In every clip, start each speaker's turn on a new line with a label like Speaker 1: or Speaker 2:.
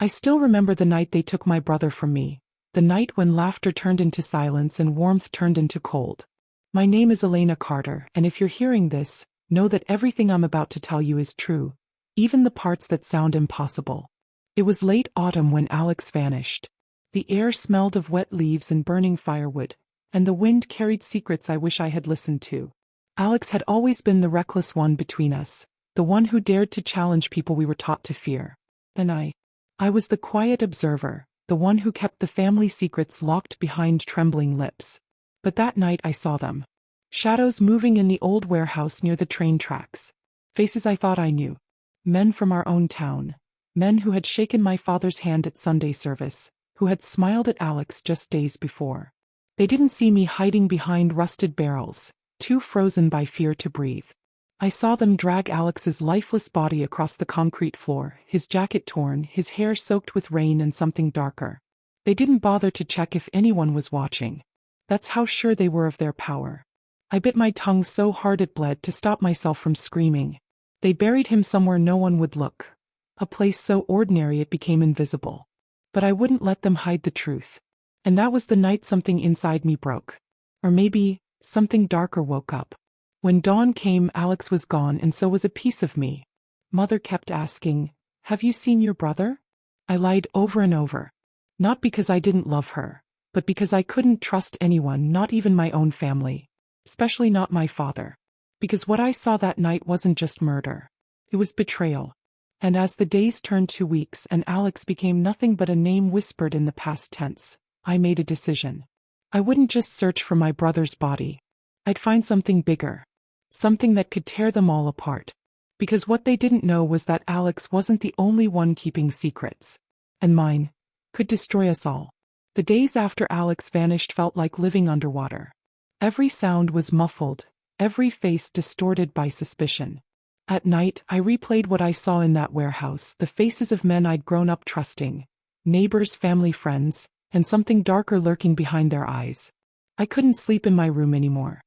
Speaker 1: I still remember the night they took my brother from me, the night when laughter turned into silence and warmth turned into cold. My name is Elena Carter, and if you're hearing this, know that everything I'm about to tell you is true, even the parts that sound impossible. It was late autumn when Alex vanished. The air smelled of wet leaves and burning firewood, and the wind carried secrets I wish I had listened to. Alex had always been the reckless one between us, the one who dared to challenge people we were taught to fear. And I was the quiet observer, the one who kept the family secrets locked behind trembling lips. But that night I saw them. Shadows moving in the old warehouse near the train tracks. Faces I thought I knew. Men from our own town. Men who had shaken my father's hand at Sunday service, who had smiled at Alex just days before. They didn't see me hiding behind rusted barrels, too frozen by fear to breathe. I saw them drag Alex's lifeless body across the concrete floor, his jacket torn, his hair soaked with rain and something darker. They didn't bother to check if anyone was watching. That's how sure they were of their power. I bit my tongue so hard it bled to stop myself from screaming. They buried him somewhere no one would look. A place so ordinary it became invisible. But I wouldn't let them hide the truth. And that was the night something inside me broke. Or maybe, something darker woke up. When dawn came, Alex was gone and so was a piece of me. Mother kept asking, "Have you seen your brother?" I lied over and over. Not because I didn't love her, but because I couldn't trust anyone, not even my own family. Especially not my father. Because what I saw that night wasn't just murder. It was betrayal. And as the days turned to weeks and Alex became nothing but a name whispered in the past tense, I made a decision. I wouldn't just search for my brother's body. I'd find something bigger. Something that could tear them all apart. Because what they didn't know was that Alex wasn't the only one keeping secrets. And mine could destroy us all. The days after Alex vanished felt like living underwater. Every sound was muffled, every face distorted by suspicion. At night, I replayed what I saw in that warehouse, the faces of men I'd grown up trusting, neighbors, family, friends, and something darker lurking behind their eyes. I couldn't sleep in my room anymore.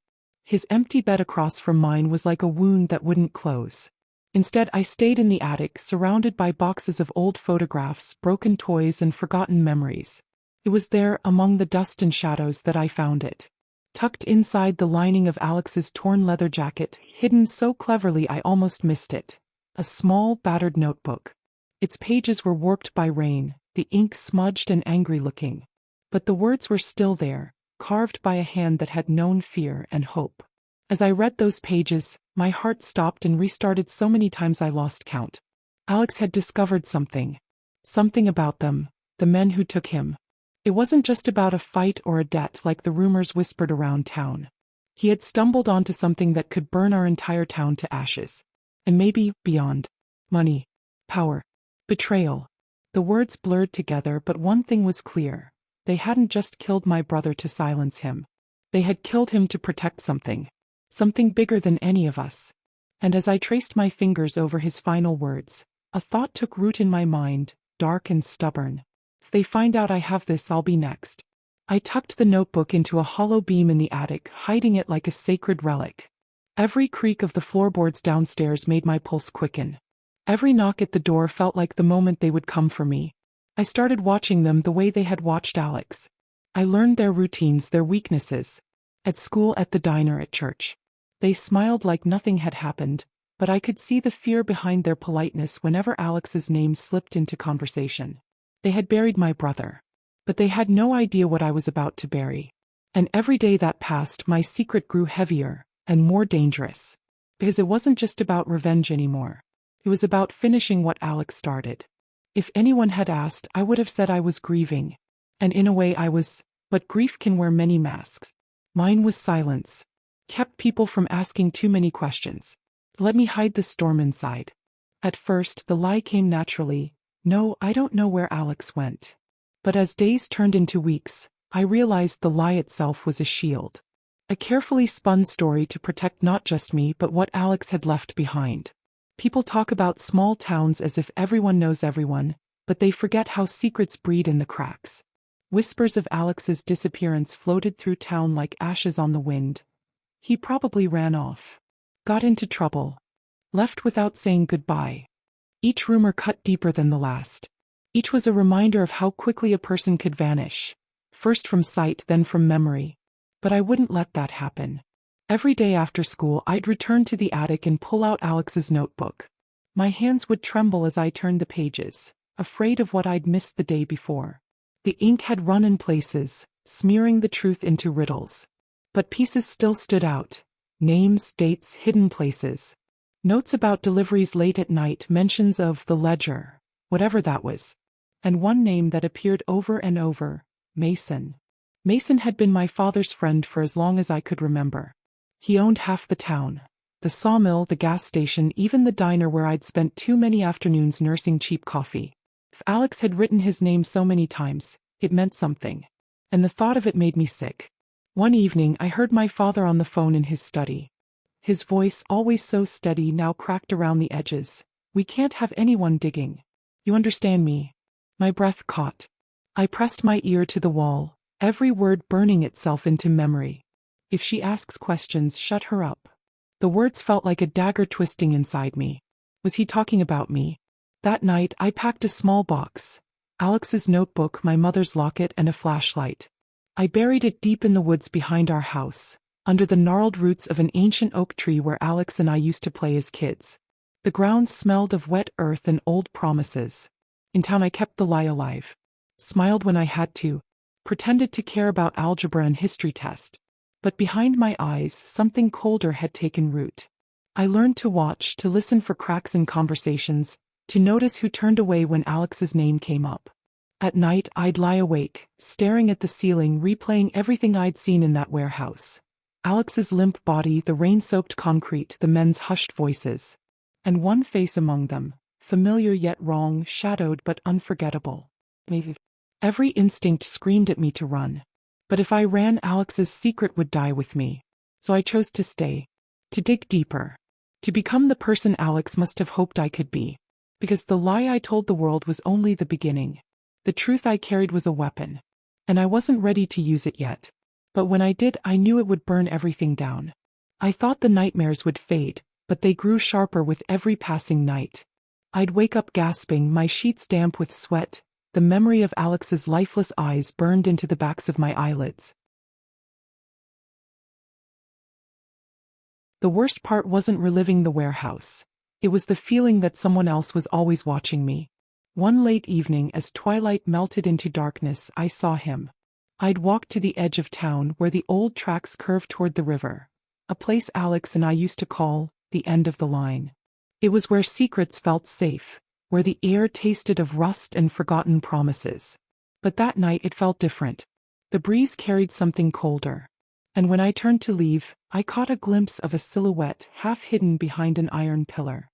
Speaker 1: His empty bed across from mine was like a wound that wouldn't close. Instead, I stayed in the attic, surrounded by boxes of old photographs, broken toys, and forgotten memories. It was there, among the dust and shadows, that I found it. Tucked inside the lining of Alex's torn leather jacket, hidden so cleverly I almost missed it. A small, battered notebook. Its pages were warped by rain, the ink smudged and angry-looking. But the words were still there, carved by a hand that had known fear and hope. As I read those pages, my heart stopped and restarted so many times I lost count. Alex had discovered something. Something about them, the men who took him. It wasn't just about a fight or a debt like the rumors whispered around town. He had stumbled onto something that could burn our entire town to ashes. And maybe beyond. Money. Power. Betrayal. The words blurred together, but one thing was clear. They hadn't just killed my brother to silence him. They had killed him to protect something. Something bigger than any of us. And as I traced my fingers over his final words, a thought took root in my mind, dark and stubborn. If they find out I have this, I'll be next. I tucked the notebook into a hollow beam in the attic, hiding it like a sacred relic. Every creak of the floorboards downstairs made my pulse quicken. Every knock at the door felt like the moment they would come for me. I started watching them the way they had watched Alex. I learned their routines, their weaknesses. At school, at the diner, at church. They smiled like nothing had happened, but I could see the fear behind their politeness whenever Alex's name slipped into conversation. They had buried my brother. But they had no idea what I was about to bury. And every day that passed, my secret grew heavier and more dangerous. Because it wasn't just about revenge anymore. It was about finishing what Alex started. If anyone had asked, I would have said I was grieving. And in a way I was, but grief can wear many masks. Mine was silence. Kept people from asking too many questions. Let me hide the storm inside. At first, the lie came naturally. No, I don't know where Alex went. But as days turned into weeks, I realized the lie itself was a shield. A carefully spun story to protect not just me but what Alex had left behind. People talk about small towns as if everyone knows everyone, but they forget how secrets breed in the cracks. Whispers of Alex's disappearance floated through town like ashes on the wind. He probably ran off. Got into trouble. Left without saying goodbye. Each rumor cut deeper than the last. Each was a reminder of how quickly a person could vanish, first from sight, then from memory. But I wouldn't let that happen. Every day after school, I'd return to the attic and pull out Alex's notebook. My hands would tremble as I turned the pages, afraid of what I'd missed the day before. The ink had run in places, smearing the truth into riddles. But pieces still stood out. Names, dates, hidden places. Notes about deliveries late at night, mentions of the ledger, whatever that was. And one name that appeared over and over, Mason. Mason had been my father's friend for as long as I could remember. He owned half the town. The sawmill, the gas station, even the diner where I'd spent too many afternoons nursing cheap coffee. If Alex had written his name so many times, it meant something. And the thought of it made me sick. One evening I heard my father on the phone in his study. His voice, always so steady, now cracked around the edges. "We can't have anyone digging. You understand me?" My breath caught. I pressed my ear to the wall, every word burning itself into memory. "If she asks questions, shut her up." The words felt like a dagger twisting inside me. Was he talking about me? That night I packed a small box. Alex's notebook, my mother's locket, and a flashlight. I buried it deep in the woods behind our house, under the gnarled roots of an ancient oak tree where Alex and I used to play as kids. The ground smelled of wet earth and old promises. In town I kept the lie alive. Smiled when I had to. Pretended to care about algebra and history test. But behind my eyes something colder had taken root. I learned to watch, to listen for cracks in conversations, to notice who turned away when Alex's name came up. At night I'd lie awake, staring at the ceiling, replaying everything I'd seen in that warehouse. Alex's limp body, the rain-soaked concrete, the men's hushed voices. And one face among them, familiar yet wrong, shadowed but unforgettable. Every instinct screamed at me to run. But if I ran, Alex's secret would die with me. So I chose to stay. To dig deeper. To become the person Alex must have hoped I could be. Because the lie I told the world was only the beginning. The truth I carried was a weapon. And I wasn't ready to use it yet. But when I did, I knew it would burn everything down. I thought the nightmares would fade, but they grew sharper with every passing night. I'd wake up gasping, my sheets damp with sweat. The memory of Alex's lifeless eyes burned into the backs of my eyelids. The worst part wasn't reliving the warehouse. It was the feeling that someone else was always watching me. One late evening, as twilight melted into darkness, I saw him. I'd walked to the edge of town where the old tracks curved toward the river, a place Alex and I used to call the end of the line. It was where secrets felt safe, where the air tasted of rust and forgotten promises. But that night it felt different. The breeze carried something colder. And when I turned to leave, I caught a glimpse of a silhouette half hidden behind an iron pillar.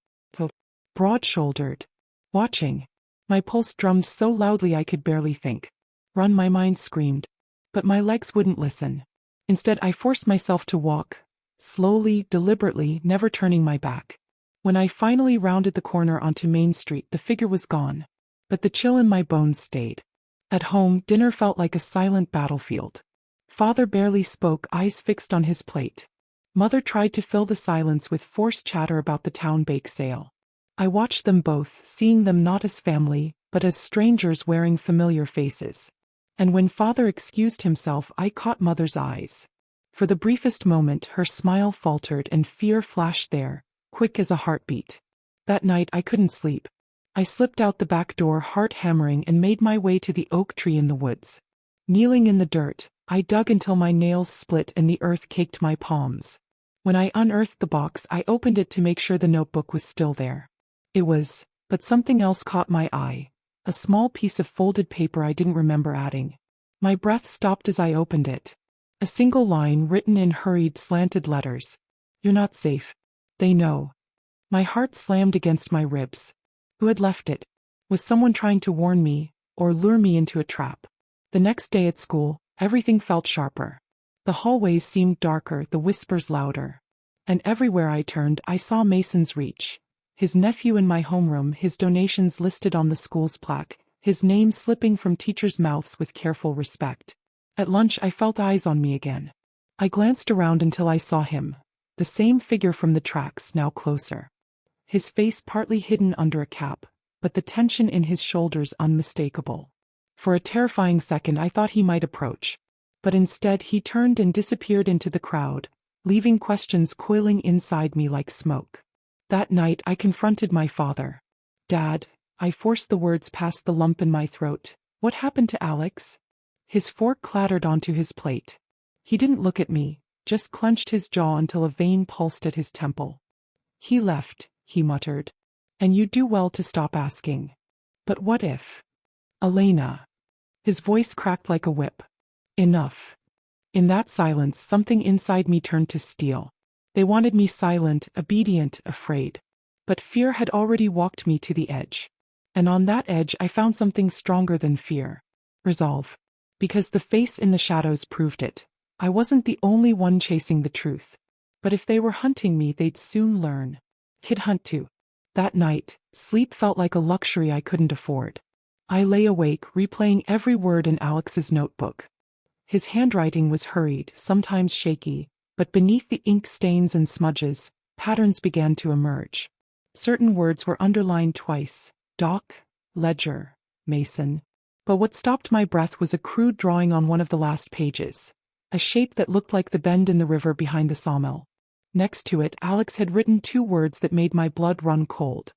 Speaker 1: Broad-shouldered. Watching. My pulse drummed so loudly I could barely think. Run, my mind screamed. But my legs wouldn't listen. Instead, I forced myself to walk. Slowly, deliberately, never turning my back. When I finally rounded the corner onto Main Street, the figure was gone. But the chill in my bones stayed. At home, dinner felt like a silent battlefield. Father barely spoke, eyes fixed on his plate. Mother tried to fill the silence with forced chatter about the town bake sale. I watched them both, seeing them not as family, but as strangers wearing familiar faces. And when Father excused himself, I caught Mother's eyes. For the briefest moment, her smile faltered and fear flashed there, quick as a heartbeat. That night I couldn't sleep. I slipped out the back door, heart hammering, and made my way to the oak tree in the woods. Kneeling in the dirt, I dug until my nails split and the earth caked my palms. When I unearthed the box, I opened it to make sure the notebook was still there. It was, but something else caught my eye. A small piece of folded paper I didn't remember adding. My breath stopped as I opened it. A single line written in hurried, slanted letters. "You're not safe. They know." My heart slammed against my ribs. Who had left it? Was someone trying to warn me, or lure me into a trap? The next day at school, everything felt sharper. The hallways seemed darker, the whispers louder. And everywhere I turned, I saw Mason's reach. His nephew in my homeroom, his donations listed on the school's plaque, his name slipping from teachers' mouths with careful respect. At lunch I felt eyes on me again. I glanced around until I saw him. The same figure from the tracks, now closer. His face partly hidden under a cap, but the tension in his shoulders unmistakable. For a terrifying second I thought he might approach. But instead he turned and disappeared into the crowd, leaving questions coiling inside me like smoke. That night I confronted my father. "Dad," I forced the words past the lump in my throat, "what happened to Alex?" His fork clattered onto his plate. He didn't look at me, just clenched his jaw until a vein pulsed at his temple. "He left," he muttered. "And you do well to stop asking. But what if? Elena." His voice cracked like a whip. Enough. In that silence, something inside me turned to steel. They wanted me silent, obedient, afraid. But fear had already walked me to the edge. And on that edge I found something stronger than fear. Resolve. Because the face in the shadows proved it. I wasn't the only one chasing the truth. But if they were hunting me, they'd soon learn. He'd hunt too. That night, sleep felt like a luxury I couldn't afford. I lay awake, replaying every word in Alex's notebook. His handwriting was hurried, sometimes shaky, but beneath the ink stains and smudges, patterns began to emerge. Certain words were underlined twice: Doc, Ledger, Mason. But what stopped my breath was a crude drawing on one of the last pages. A shape that looked like the bend in the river behind the sawmill. Next to it, Alex had written two words that made my blood run cold.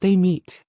Speaker 1: "They meet."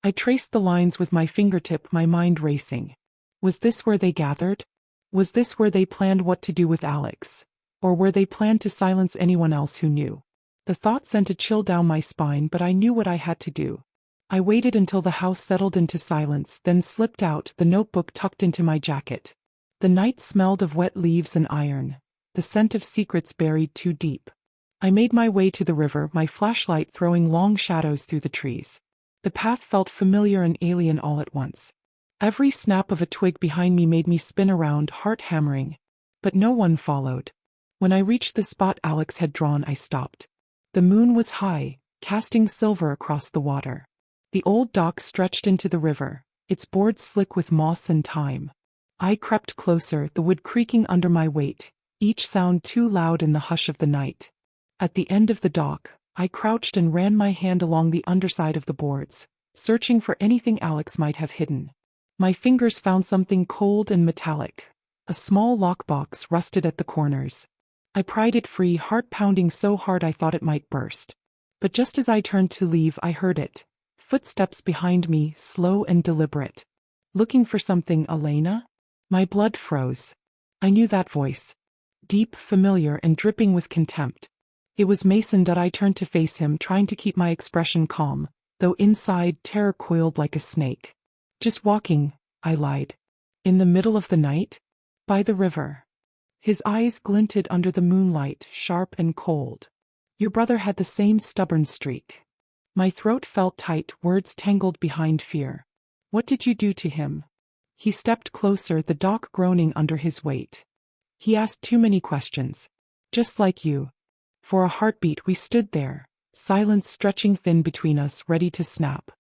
Speaker 1: I traced the lines with my fingertip, my mind racing. Was this where they gathered? Was this where they planned what to do with Alex? Or where they planned to silence anyone else who knew? The thought sent a chill down my spine, but I knew what I had to do. I waited until the house settled into silence, then slipped out, the notebook tucked into my jacket. The night smelled of wet leaves and iron, the scent of secrets buried too deep. I made my way to the river, my flashlight throwing long shadows through the trees. The path felt familiar and alien all at once. Every snap of a twig behind me made me spin around, heart hammering. But no one followed. When I reached the spot Alex had drawn, I stopped. The moon was high, casting silver across the water. The old dock stretched into the river, its boards slick with moss and time. I crept closer, the wood creaking under my weight, each sound too loud in the hush of the night. At the end of the dock, I crouched and ran my hand along the underside of the boards, searching for anything Alex might have hidden. My fingers found something cold and metallic. A small lockbox rusted at the corners. I pried it free, heart pounding so hard I thought it might burst. But just as I turned to leave, I heard it. Footsteps behind me, slow and deliberate. "Looking for something, Elena?" My blood froze. I knew that voice. Deep, familiar, and dripping with contempt. It was Mason. I turned to face him, trying to keep my expression calm, though inside terror coiled like a snake. "Just walking," I lied. "In the middle of the night?" "By the river." His eyes glinted under the moonlight, sharp and cold. "Your brother had the same stubborn streak." My throat felt tight, words tangled behind fear. "What did you do to him?" He stepped closer, the dock groaning under his weight. "He asked too many questions. Just like you." For a heartbeat we stood there, silence stretching thin between us, ready to snap.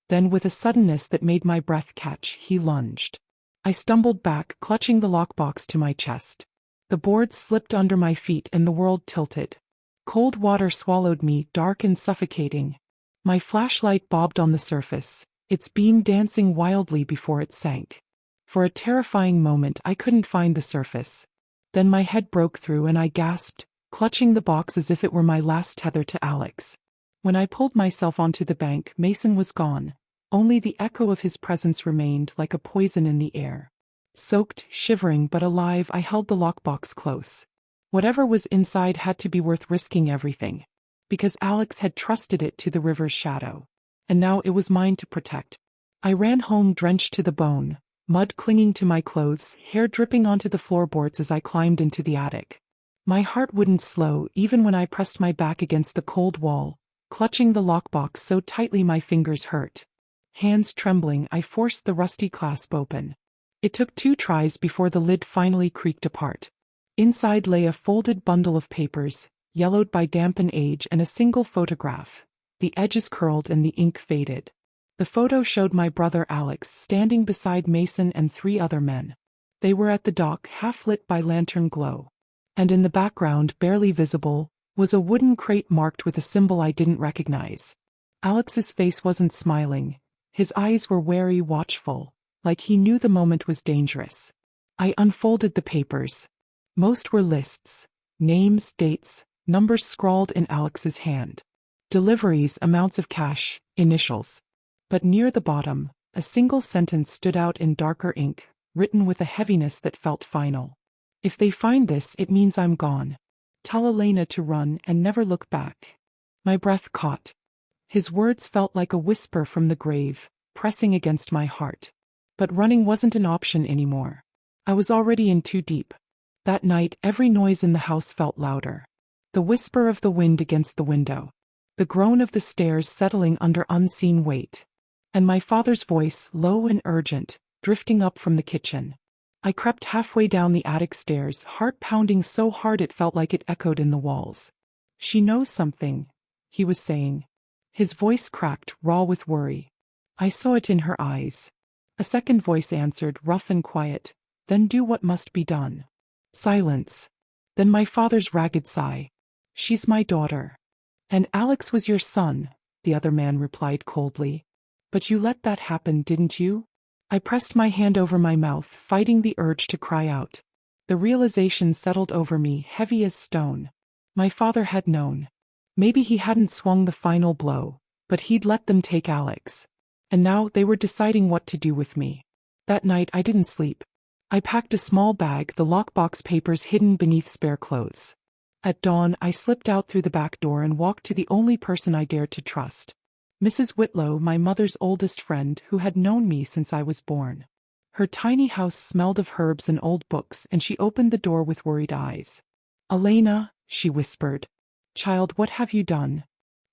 Speaker 1: Then with a suddenness that made my breath catch, he lunged. I stumbled back, clutching the lockbox to my chest. The boards slipped under my feet and the world tilted. Cold water swallowed me, dark and suffocating. My flashlight bobbed on the surface, its beam dancing wildly before it sank. For a terrifying moment I couldn't find the surface. Then my head broke through and I gasped, clutching the box as if it were my last tether to Alex. When I pulled myself onto the bank, Mason was gone. Only the echo of his presence remained, like a poison in the air. Soaked, shivering but alive, I held the lockbox close. Whatever was inside had to be worth risking everything. Because Alex had trusted it to the river's shadow. And now it was mine to protect. I ran home drenched to the bone, mud clinging to my clothes, hair dripping onto the floorboards as I climbed into the attic. My heart wouldn't slow even when I pressed my back against the cold wall, clutching the lockbox so tightly my fingers hurt. Hands trembling, I forced the rusty clasp open. It took 2 tries before the lid finally creaked apart. Inside lay a folded bundle of papers, yellowed by damp and age, and a single photograph. The edges curled and the ink faded. The photo showed my brother Alex standing beside Mason and 3 other men. They were at the dock, half-lit by lantern glow. And in the background, barely visible, was a wooden crate marked with a symbol I didn't recognize. Alex's face wasn't smiling. His eyes were wary, watchful, like he knew the moment was dangerous. I unfolded the papers. Most were lists, names, dates, numbers scrawled in Alex's hand. Deliveries, amounts of cash, initials. But near the bottom, a single sentence stood out in darker ink, written with a heaviness that felt final. If they find this, it means I'm gone. Tell Elena to run and never look back. My breath caught. His words felt like a whisper from the grave, pressing against my heart. But running wasn't an option anymore. I was already in too deep. That night, every noise in the house felt louder. The whisper of the wind against the window. The groan of the stairs settling under unseen weight. And my father's voice, low and urgent, drifting up from the kitchen. I crept halfway down the attic stairs, heart pounding so hard it felt like it echoed in the walls. She knows something, he was saying. His voice cracked, raw with worry. I saw it in her eyes. A second voice answered, rough and quiet. Then do what must be done. Silence. Then my father's ragged sigh. She's my daughter. And Alex was your son, the other man replied coldly. But you let that happen, didn't you? I pressed my hand over my mouth, fighting the urge to cry out. The realization settled over me, heavy as stone. My father had known. Maybe he hadn't swung the final blow, but he'd let them take Alex. And now they were deciding what to do with me. That night I didn't sleep. I packed a small bag, the lockbox papers hidden beneath spare clothes. At dawn, I slipped out through the back door and walked to the only person I dared to trust. Mrs. Whitlow, my mother's oldest friend, who had known me since I was born. Her tiny house smelled of herbs and old books, and she opened the door with worried eyes. Elena, she whispered. Child, what have you done?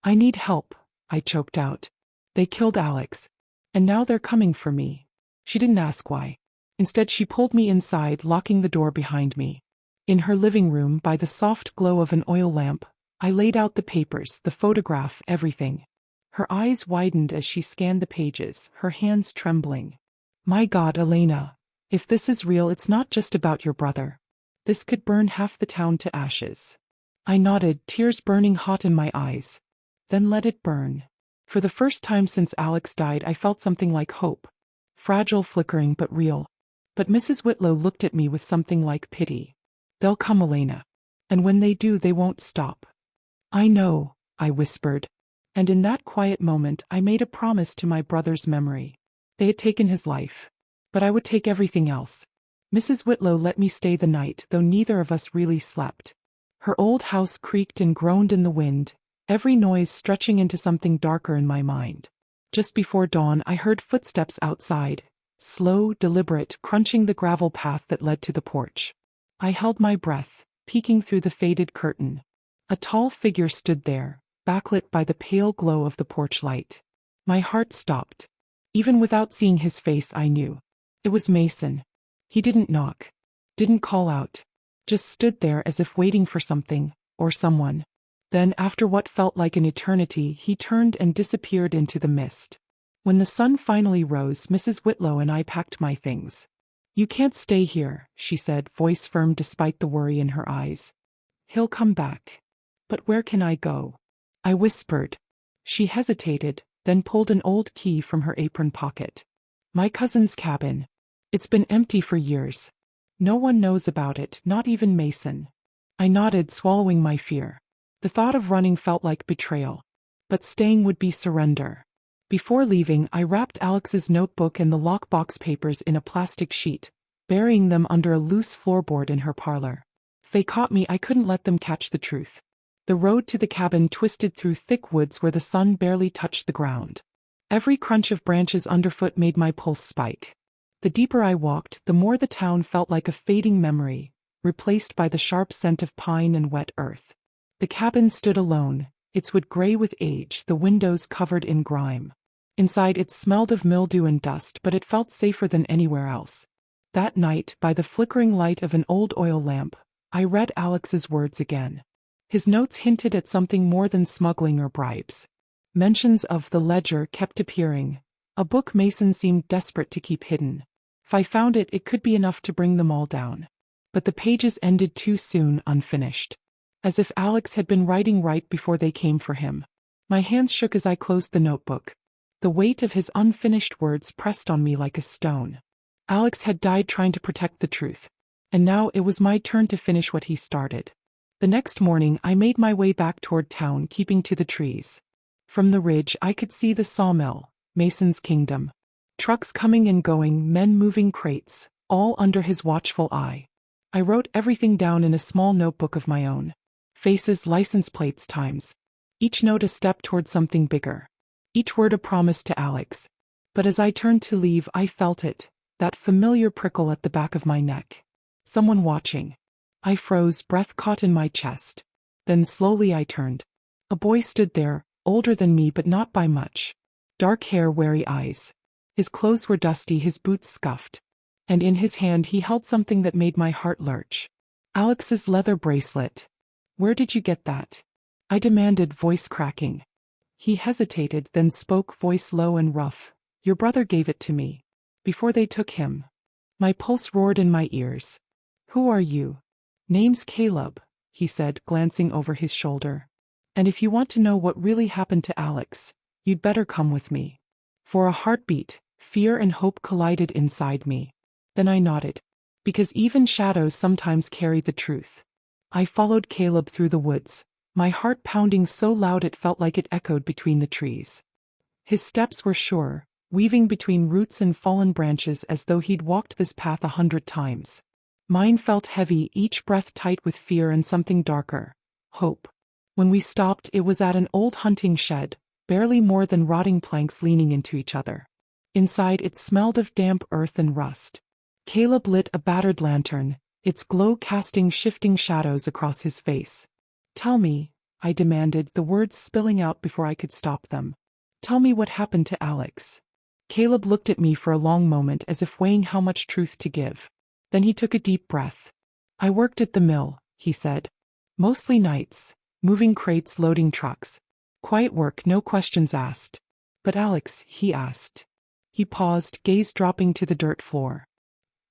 Speaker 1: I need help, I choked out. They killed Alex. And now they're coming for me. She didn't ask why. Instead, she pulled me inside, locking the door behind me. In her living room, by the soft glow of an oil lamp, I laid out the papers, the photograph, everything. Her eyes widened as she scanned the pages, her hands trembling. My God, Elena, if this is real, it's not just about your brother. This could burn half the town to ashes. I nodded, tears burning hot in my eyes. Then let it burn. For the first time since Alex died, I felt something like hope. Fragile, flickering, but real. But Mrs. Whitlow looked at me with something like pity. They'll come, Elena. And when they do, they won't stop. I know, I whispered. And in that quiet moment, I made a promise to my brother's memory. They had taken his life. But I would take everything else. Mrs. Whitlow let me stay the night, though neither of us really slept. Her old house creaked and groaned in the wind, every noise stretching into something darker in my mind. Just before dawn, I heard footsteps outside, slow, deliberate, crunching the gravel path that led to the porch. I held my breath, peeking through the faded curtain. A tall figure stood there, backlit by the pale glow of the porch light. My heart stopped. Even without seeing his face, I knew. It was Mason. He didn't knock. Didn't call out. Just stood there as if waiting for something, or someone. Then, after what felt like an eternity, he turned and disappeared into the mist. When the sun finally rose, Mrs. Whitlow and I packed my things. You can't stay here, she said, voice firm despite the worry in her eyes. He'll come back. But where can I go? I whispered. She hesitated, then pulled an old key from her apron pocket. My cousin's cabin. It's been empty for years. No one knows about it, not even Mason. I nodded, swallowing my fear. The thought of running felt like betrayal. But staying would be surrender. Before leaving, I wrapped Alex's notebook and the lockbox papers in a plastic sheet, burying them under a loose floorboard in her parlor. If they caught me, I couldn't let them catch the truth. The road to the cabin twisted through thick woods where the sun barely touched the ground. Every crunch of branches underfoot made my pulse spike. The deeper I walked, the more the town felt like a fading memory, replaced by the sharp scent of pine and wet earth. The cabin stood alone, its wood gray with age, the windows covered in grime. Inside it smelled of mildew and dust, but it felt safer than anywhere else. That night, by the flickering light of an old oil lamp, I read Alex's words again. His notes hinted at something more than smuggling or bribes. Mentions of the ledger kept appearing, a book Mason seemed desperate to keep hidden. If I found it, it could be enough to bring them all down. But the pages ended too soon, unfinished. As if Alex had been writing right before they came for him. My hands shook as I closed the notebook. The weight of his unfinished words pressed on me like a stone. Alex had died trying to protect the truth. And now it was my turn to finish what he started. The next morning I made my way back toward town, keeping to the trees. From the ridge I could see the sawmill, Mason's kingdom. Trucks coming and going, men moving crates, all under his watchful eye. I wrote everything down in a small notebook of my own. Faces, license plates, times. Each note a step toward something bigger. Each word a promise to Alex. But as I turned to leave I felt it, that familiar prickle at the back of my neck. Someone watching. I froze, breath caught in my chest. Then slowly I turned. A boy stood there, older than me but not by much. Dark hair, wary eyes. His clothes were dusty, his boots scuffed. And in his hand he held something that made my heart lurch. Alex's leather bracelet. "Where did you get that?" I demanded, voice cracking. He hesitated, then spoke, voice low and rough. "Your brother gave it to me. Before they took him." My pulse roared in my ears. "Who are you?" "Name's Caleb," he said, glancing over his shoulder. "And if you want to know what really happened to Alex, you'd better come with me." For a heartbeat, fear and hope collided inside me. Then I nodded. Because even shadows sometimes carry the truth. I followed Caleb through the woods, my heart pounding so loud it felt like it echoed between the trees. His steps were sure, weaving between roots and fallen branches as though he'd walked this path 100 times. Mine felt heavy, each breath tight with fear and something darker, hope. When we stopped, it was at an old hunting shed, barely more than rotting planks leaning into each other. Inside it smelled of damp earth and rust. Caleb lit a battered lantern, its glow casting shifting shadows across his face. "Tell me," I demanded, the words spilling out before I could stop them. "Tell me what happened to Alex." Caleb looked at me for a long moment as if weighing how much truth to give. Then he took a deep breath. "I worked at the mill," he said. "Mostly nights, moving crates, loading trucks. Quiet work, no questions asked." "But Alex," he asked. He paused, gaze dropping to the dirt floor.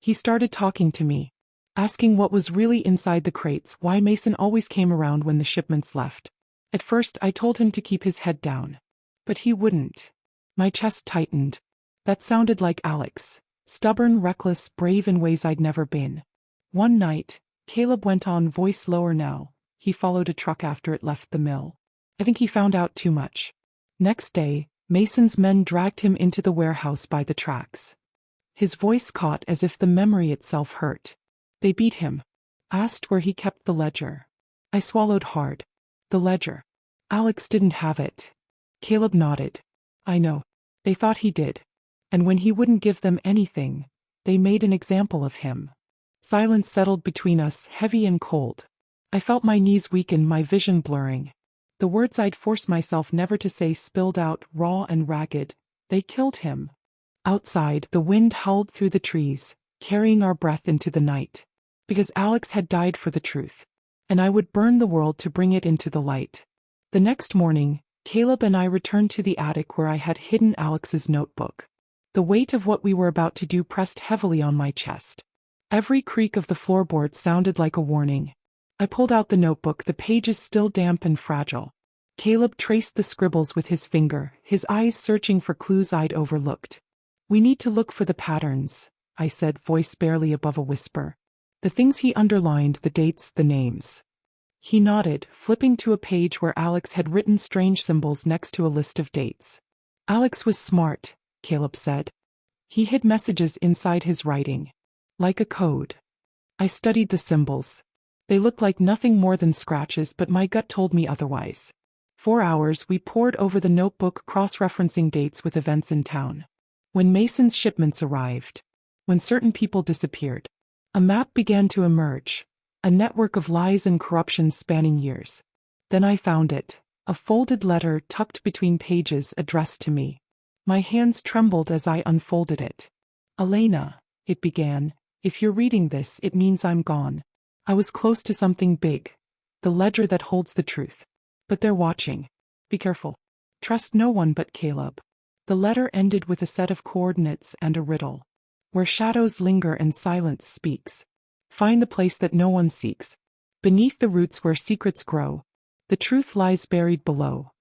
Speaker 1: He started talking to me, asking what was really inside the crates, why Mason always came around when the shipments left. At first I told him to keep his head down. But he wouldn't. My chest tightened. That sounded like Alex. Stubborn, reckless, brave in ways I'd never been. "One night," Caleb went on, voice lower now, "he followed a truck after it left the mill. I think he found out too much. Next day, Mason's men dragged him into the warehouse by the tracks." His voice caught as if the memory itself hurt. "They beat him. Asked where he kept the ledger." I swallowed hard. "The ledger. Alex didn't have it." Caleb nodded. "I know. They thought he did. And when he wouldn't give them anything, they made an example of him." Silence settled between us, heavy and cold. I felt my knees weaken, my vision blurring. The words I'd forced myself never to say spilled out, raw and ragged. "They killed him." Outside, the wind howled through the trees, carrying our breath into the night. Because Alex had died for the truth. And I would burn the world to bring it into the light. The next morning, Caleb and I returned to the attic where I had hidden Alex's notebook. The weight of what we were about to do pressed heavily on my chest. Every creak of the floorboards sounded like a warning. I pulled out the notebook, the pages still damp and fragile. Caleb traced the scribbles with his finger, his eyes searching for clues I'd overlooked. "We need to look for the patterns," I said, voice barely above a whisper. "The things he underlined, the dates, the names." He nodded, flipping to a page where Alex had written strange symbols next to a list of dates. "Alex was smart," Caleb said. "He hid messages inside his writing. Like a code." I studied the symbols. They looked like nothing more than scratches, but my gut told me otherwise. 4 hours we pored over the notebook, cross-referencing dates with events in town. When Mason's shipments arrived. When certain people disappeared. A map began to emerge. A network of lies and corruption spanning years. Then I found it. A folded letter tucked between pages addressed to me. My hands trembled as I unfolded it. "Elena," it began, "if you're reading this, it means I'm gone. I was close to something big. The ledger that holds the truth. But they're watching. Be careful. Trust no one but Caleb." The letter ended with a set of coordinates and a riddle. "Where shadows linger and silence speaks. Find the place that no one seeks. Beneath the roots where secrets grow. The truth lies buried below."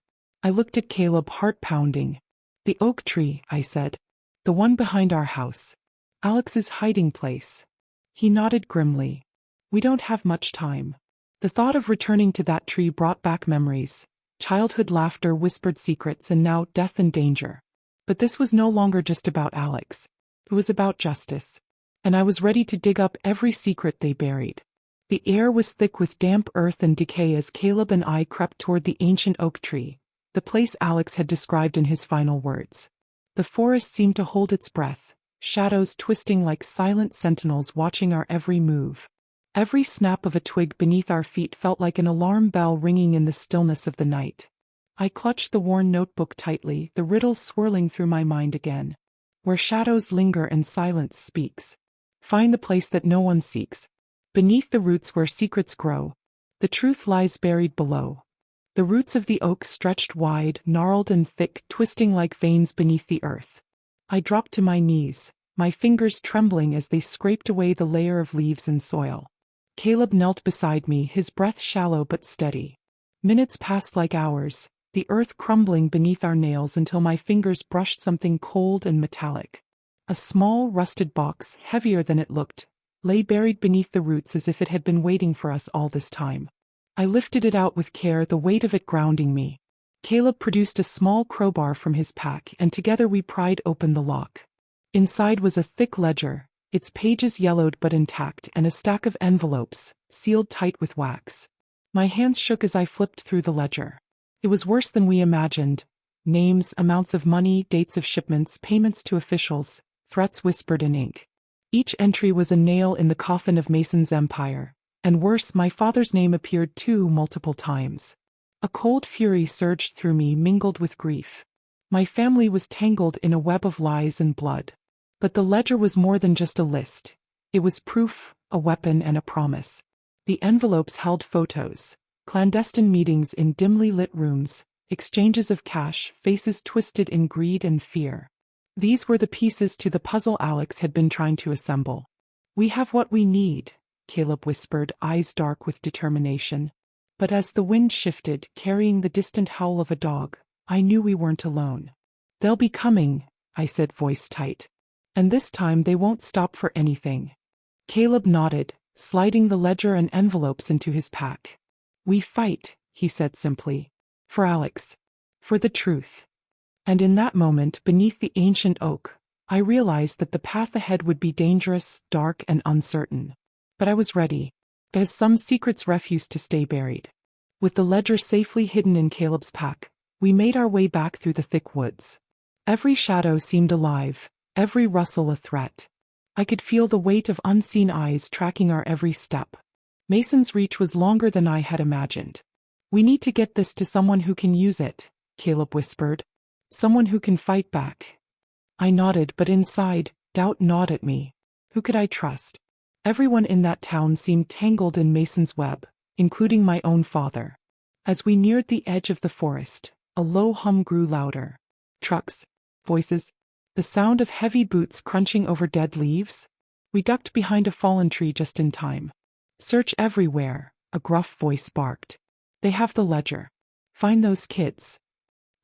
Speaker 1: I looked at Caleb, heart pounding. The oak tree, I said. The one behind our house. Alex's hiding place. He nodded grimly. We don't have much time. The thought of returning to that tree brought back memories. Childhood laughter, whispered secrets, and now death and danger. But this was no longer just about Alex. It was about justice. And I was ready to dig up every secret they buried. The air was thick with damp earth and decay as Caleb and I crept toward the ancient oak tree, the place Alex had described in his final words. The forest seemed to hold its breath, shadows twisting like silent sentinels watching our every move. Every snap of a twig beneath our feet felt like an alarm bell ringing in the stillness of the night. I clutched the worn notebook tightly, the riddle swirling through my mind again. Where shadows linger and silence speaks. Find the place that no one seeks. Beneath the roots where secrets grow. The truth lies buried below. The roots of the oak stretched wide, gnarled and thick, twisting like veins beneath the earth. I dropped to my knees, my fingers trembling as they scraped away the layer of leaves and soil. Caleb knelt beside me, his breath shallow but steady. Minutes passed like hours, the earth crumbling beneath our nails until my fingers brushed something cold and metallic. A small, rusted box, heavier than it looked, lay buried beneath the roots as if it had been waiting for us all this time. I lifted it out with care, the weight of it grounding me. Caleb produced a small crowbar from his pack, and together we pried open the lock. Inside was a thick ledger, its pages yellowed but intact, and a stack of envelopes, sealed tight with wax. My hands shook as I flipped through the ledger. It was worse than we imagined. Names, amounts of money, dates of shipments, payments to officials, threats whispered in ink. Each entry was a nail in the coffin of Mason's empire. And worse, my father's name appeared too multiple times. A cold fury surged through me, mingled with grief. My family was tangled in a web of lies and blood. But the ledger was more than just a list. It was proof, a weapon, and a promise. The envelopes held photos, clandestine meetings in dimly lit rooms, exchanges of cash, faces twisted in greed and fear. These were the pieces to the puzzle Alex had been trying to assemble. "We have what we need," Caleb whispered, eyes dark with determination. But as the wind shifted, carrying the distant howl of a dog, I knew we weren't alone. "They'll be coming," I said, voice tight. "And this time they won't stop for anything." Caleb nodded, sliding the ledger and envelopes into his pack. "We fight," he said simply. "For Alex. For the truth." And in that moment, beneath the ancient oak, I realized that the path ahead would be dangerous, dark, and uncertain. But I was ready, as some secrets refused to stay buried. With the ledger safely hidden in Caleb's pack, we made our way back through the thick woods. Every shadow seemed alive, every rustle a threat. I could feel the weight of unseen eyes tracking our every step. Mason's reach was longer than I had imagined. "We need to get this to someone who can use it," Caleb whispered. "Someone who can fight back." I nodded, but inside, doubt gnawed at me. Who could I trust? Everyone in that town seemed tangled in Mason's web, including my own father. As we neared the edge of the forest, a low hum grew louder. Trucks, voices, the sound of heavy boots crunching over dead leaves. We ducked behind a fallen tree just in time. "Search everywhere," a gruff voice barked. "They have the ledger. Find those kids."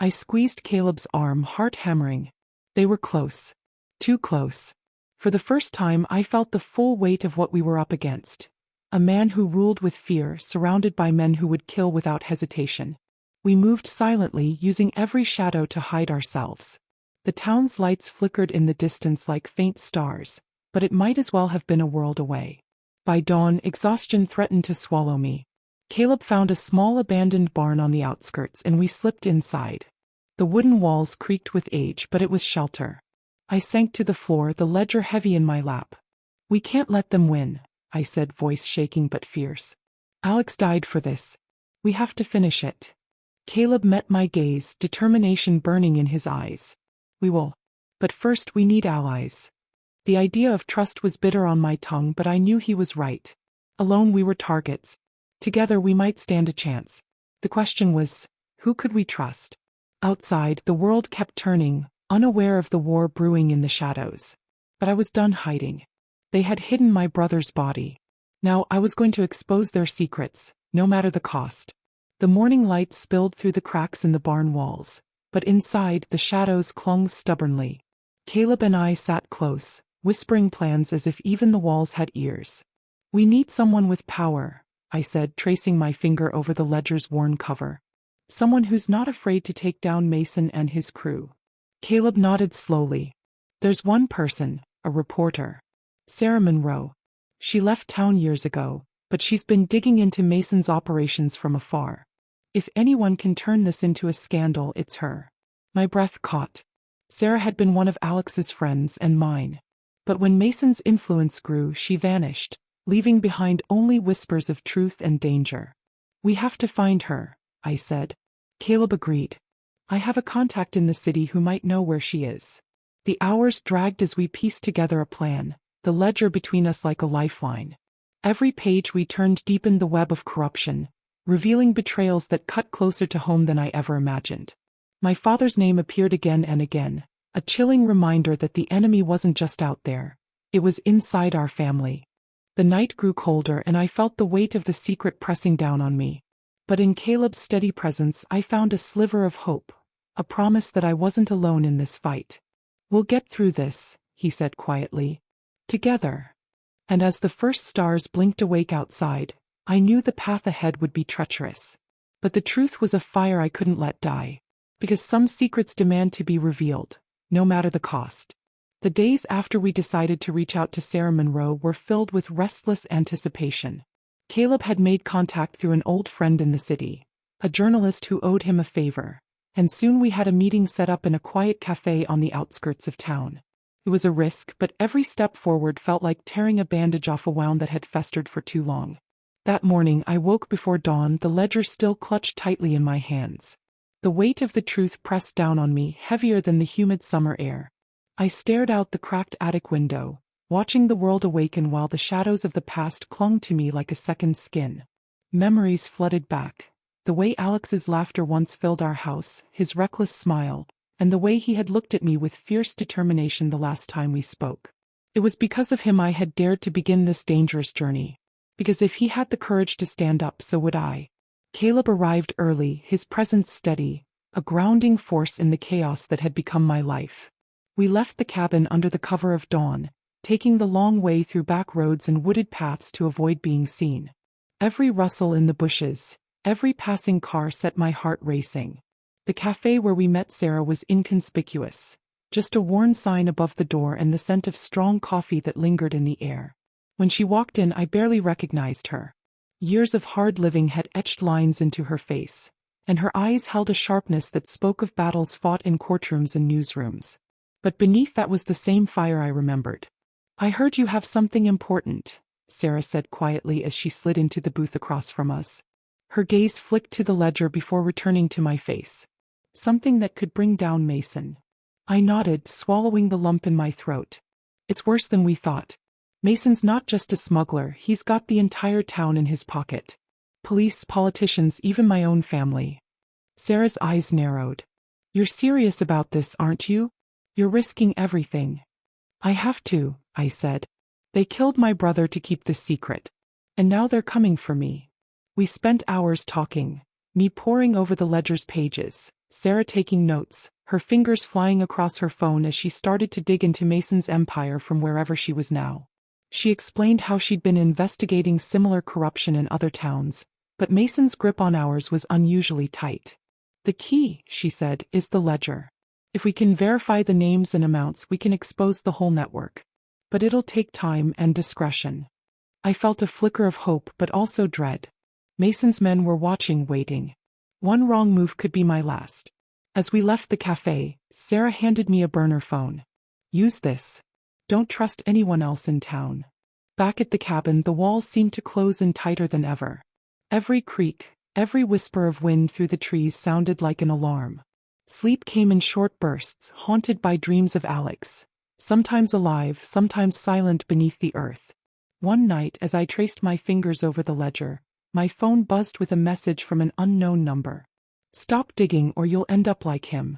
Speaker 1: I squeezed Caleb's arm, heart hammering. They were close. Too close. For the first time, I felt the full weight of what we were up against. A man who ruled with fear, surrounded by men who would kill without hesitation. We moved silently, using every shadow to hide ourselves. The town's lights flickered in the distance like faint stars, but it might as well have been a world away. By dawn, exhaustion threatened to swallow me. Caleb found a small abandoned barn on the outskirts, and we slipped inside. The wooden walls creaked with age, but it was shelter. I sank to the floor, the ledger heavy in my lap. "We can't let them win," I said, voice shaking but fierce. "Alex died for this. We have to finish it." Caleb met my gaze, determination burning in his eyes. "We will. But first we need allies." The idea of trust was bitter on my tongue, but I knew he was right. Alone we were targets. Together we might stand a chance. The question was, who could we trust? Outside, the world kept turning, unaware of the war brewing in the shadows. But I was done hiding. They had hidden my brother's body. Now I was going to expose their secrets, no matter the cost. The morning light spilled through the cracks in the barn walls, But inside, the shadows clung stubbornly. Caleb and I sat close, whispering plans as if even the walls had ears. "We need someone with power," I said, tracing my finger over the ledger's worn cover. "Someone who's not afraid to take down Mason and his crew." Caleb nodded slowly. "There's one person, a reporter. Sarah Monroe. She left town years ago, but she's been digging into Mason's operations from afar. If anyone can turn this into a scandal, it's her." My breath caught. Sarah had been one of Alex's friends and mine. But when Mason's influence grew, she vanished, leaving behind only whispers of truth and danger. "We have to find her," I said. Caleb agreed. "I have a contact in the city who might know where she is." The hours dragged as we pieced together a plan, the ledger between us like a lifeline. Every page we turned deepened the web of corruption, revealing betrayals that cut closer to home than I ever imagined. My father's name appeared again and again, a chilling reminder that the enemy wasn't just out there. It was inside our family. The night grew colder and I felt the weight of the secret pressing down on me. But in Caleb's steady presence I found a sliver of hope, a promise that I wasn't alone in this fight. "We'll get through this," he said quietly. "Together." And as the first stars blinked awake outside, I knew the path ahead would be treacherous. But the truth was a fire I couldn't let die. Because some secrets demand to be revealed, no matter the cost. The days after we decided to reach out to Sarah Monroe were filled with restless anticipation. Caleb had made contact through an old friend in the city, a journalist who owed him a favor, and soon we had a meeting set up in a quiet cafe on the outskirts of town. It was a risk, but every step forward felt like tearing a bandage off a wound that had festered for too long. That morning I woke before dawn, the ledger still clutched tightly in my hands. The weight of the truth pressed down on me, heavier than the humid summer air. I stared out the cracked attic window, watching the world awaken while the shadows of the past clung to me like a second skin. Memories flooded back. The way Alex's laughter once filled our house, his reckless smile, and the way he had looked at me with fierce determination the last time we spoke. It was because of him I had dared to begin this dangerous journey. Because if he had the courage to stand up, so would I. Caleb arrived early, his presence steady, a grounding force in the chaos that had become my life. We left the cabin under the cover of dawn, taking the long way through back roads and wooded paths to avoid being seen. Every rustle in the bushes, every passing car set my heart racing. The cafe where we met Sarah was inconspicuous, just a worn sign above the door and the scent of strong coffee that lingered in the air. When she walked in, I barely recognized her. Years of hard living had etched lines into her face, and her eyes held a sharpness that spoke of battles fought in courtrooms and newsrooms. But beneath that was the same fire I remembered. "I heard you have something important," Sarah said quietly as she slid into the booth across from us. Her gaze flicked to the ledger before returning to my face. "Something that could bring down Mason." I nodded, swallowing the lump in my throat. "It's worse than we thought. Mason's not just a smuggler, he's got the entire town in his pocket. Police, politicians, even my own family." Sarah's eyes narrowed. "You're serious about this, aren't you? You're risking everything." "I have to," I said. "They killed my brother to keep this secret. And now they're coming for me." We spent hours talking, me poring over the ledger's pages, Sarah taking notes, her fingers flying across her phone as she started to dig into Mason's empire from wherever she was now. She explained how she'd been investigating similar corruption in other towns, but Mason's grip on ours was unusually tight. "The key," she said, "is the ledger. If we can verify the names and amounts, we can expose the whole network. But it'll take time and discretion." I felt a flicker of hope but also dread. Mason's men were watching, waiting. One wrong move could be my last. As we left the cafe, Sarah handed me a burner phone. "Use this. Don't trust anyone else in town." Back at the cabin, the walls seemed to close in tighter than ever. Every creak, every whisper of wind through the trees sounded like an alarm. Sleep came in short bursts, haunted by dreams of Alex, sometimes alive, sometimes silent beneath the earth. One night, as I traced my fingers over the ledger, my phone buzzed with a message from an unknown number. "Stop digging or you'll end up like him."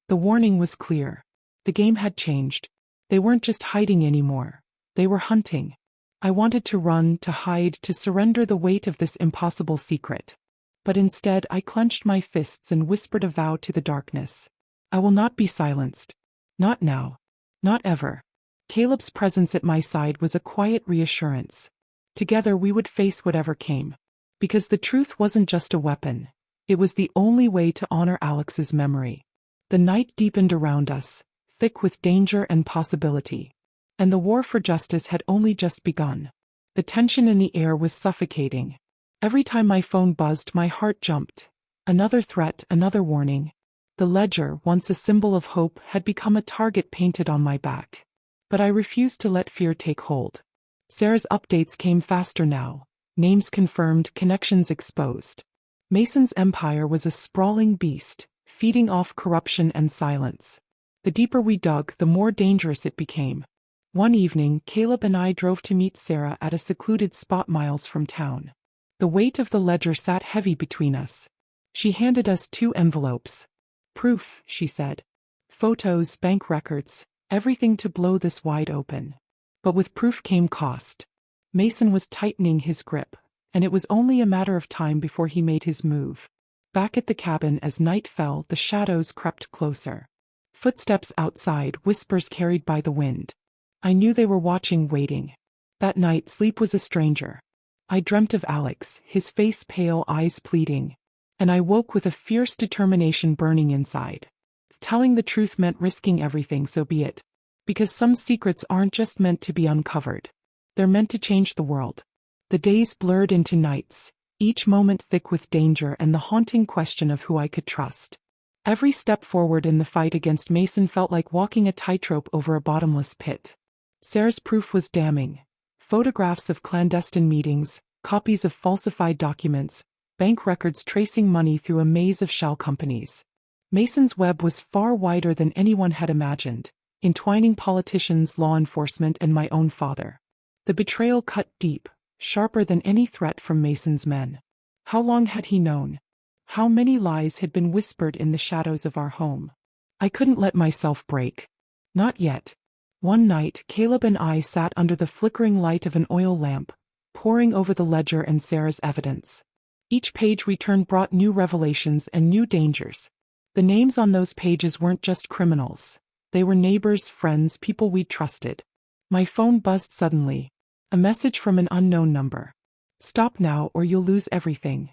Speaker 1: The warning was clear. The game had changed. They weren't just hiding anymore. They were hunting. I wanted to run, to hide, to surrender the weight of this impossible secret. But instead I clenched my fists and whispered a vow to the darkness. I will not be silenced. Not now. Not ever. Caleb's presence at my side was a quiet reassurance. Together we would face whatever came. Because the truth wasn't just a weapon. It was the only way to honor Alex's memory. The night deepened around us, thick with danger and possibility. And the war for justice had only just begun. The tension in the air was suffocating. Every time my phone buzzed, my heart jumped. Another threat, another warning. The ledger, once a symbol of hope, had become a target painted on my back. But I refused to let fear take hold. Sarah's updates came faster now. Names confirmed, connections exposed. Mason's empire was a sprawling beast, feeding off corruption and silence. The deeper we dug, the more dangerous it became. One evening, Caleb and I drove to meet Sarah at a secluded spot miles from town. The weight of the ledger sat heavy between us. She handed us 2 envelopes. Proof, she said. Photos, bank records, everything to blow this wide open. But with proof came cost. Mason was tightening his grip, and it was only a matter of time before he made his move. Back at the cabin, as night fell, the shadows crept closer. Footsteps outside, whispers carried by the wind. I knew they were watching, waiting. That night, sleep was a stranger. I dreamt of Alex, his face pale, eyes pleading. And I woke with a fierce determination burning inside. Telling the truth meant risking everything, so be it. Because some secrets aren't just meant to be uncovered. They're meant to change the world. The days blurred into nights, each moment thick with danger and the haunting question of who I could trust. Every step forward in the fight against Mason felt like walking a tightrope over a bottomless pit. Sarah's proof was damning. Photographs of clandestine meetings, copies of falsified documents, bank records tracing money through a maze of shell companies. Mason's web was far wider than anyone had imagined, entwining politicians, law enforcement, and my own father. The betrayal cut deep, sharper than any threat from Mason's men. How long had he known? How many lies had been whispered in the shadows of our home? I couldn't let myself break. Not yet. One night, Caleb and I sat under the flickering light of an oil lamp, poring over the ledger and Sarah's evidence. Each page we turned brought new revelations and new dangers. The names on those pages weren't just criminals. They were neighbors, friends, people we'd trusted. My phone buzzed suddenly. A message from an unknown number. Stop now or you'll lose everything.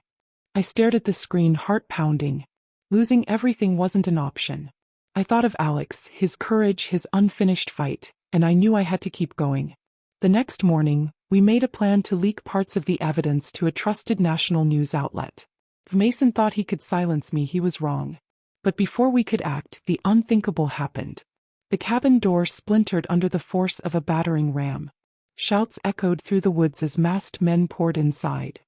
Speaker 1: I stared at the screen, heart pounding. Losing everything wasn't an option. I thought of Alex, his courage, his unfinished fight, and I knew I had to keep going. The next morning, we made a plan to leak parts of the evidence to a trusted national news outlet. If Mason thought he could silence me, he was wrong. But before we could act, the unthinkable happened. The cabin door splintered under the force of a battering ram. Shouts echoed through the woods as masked men poured inside.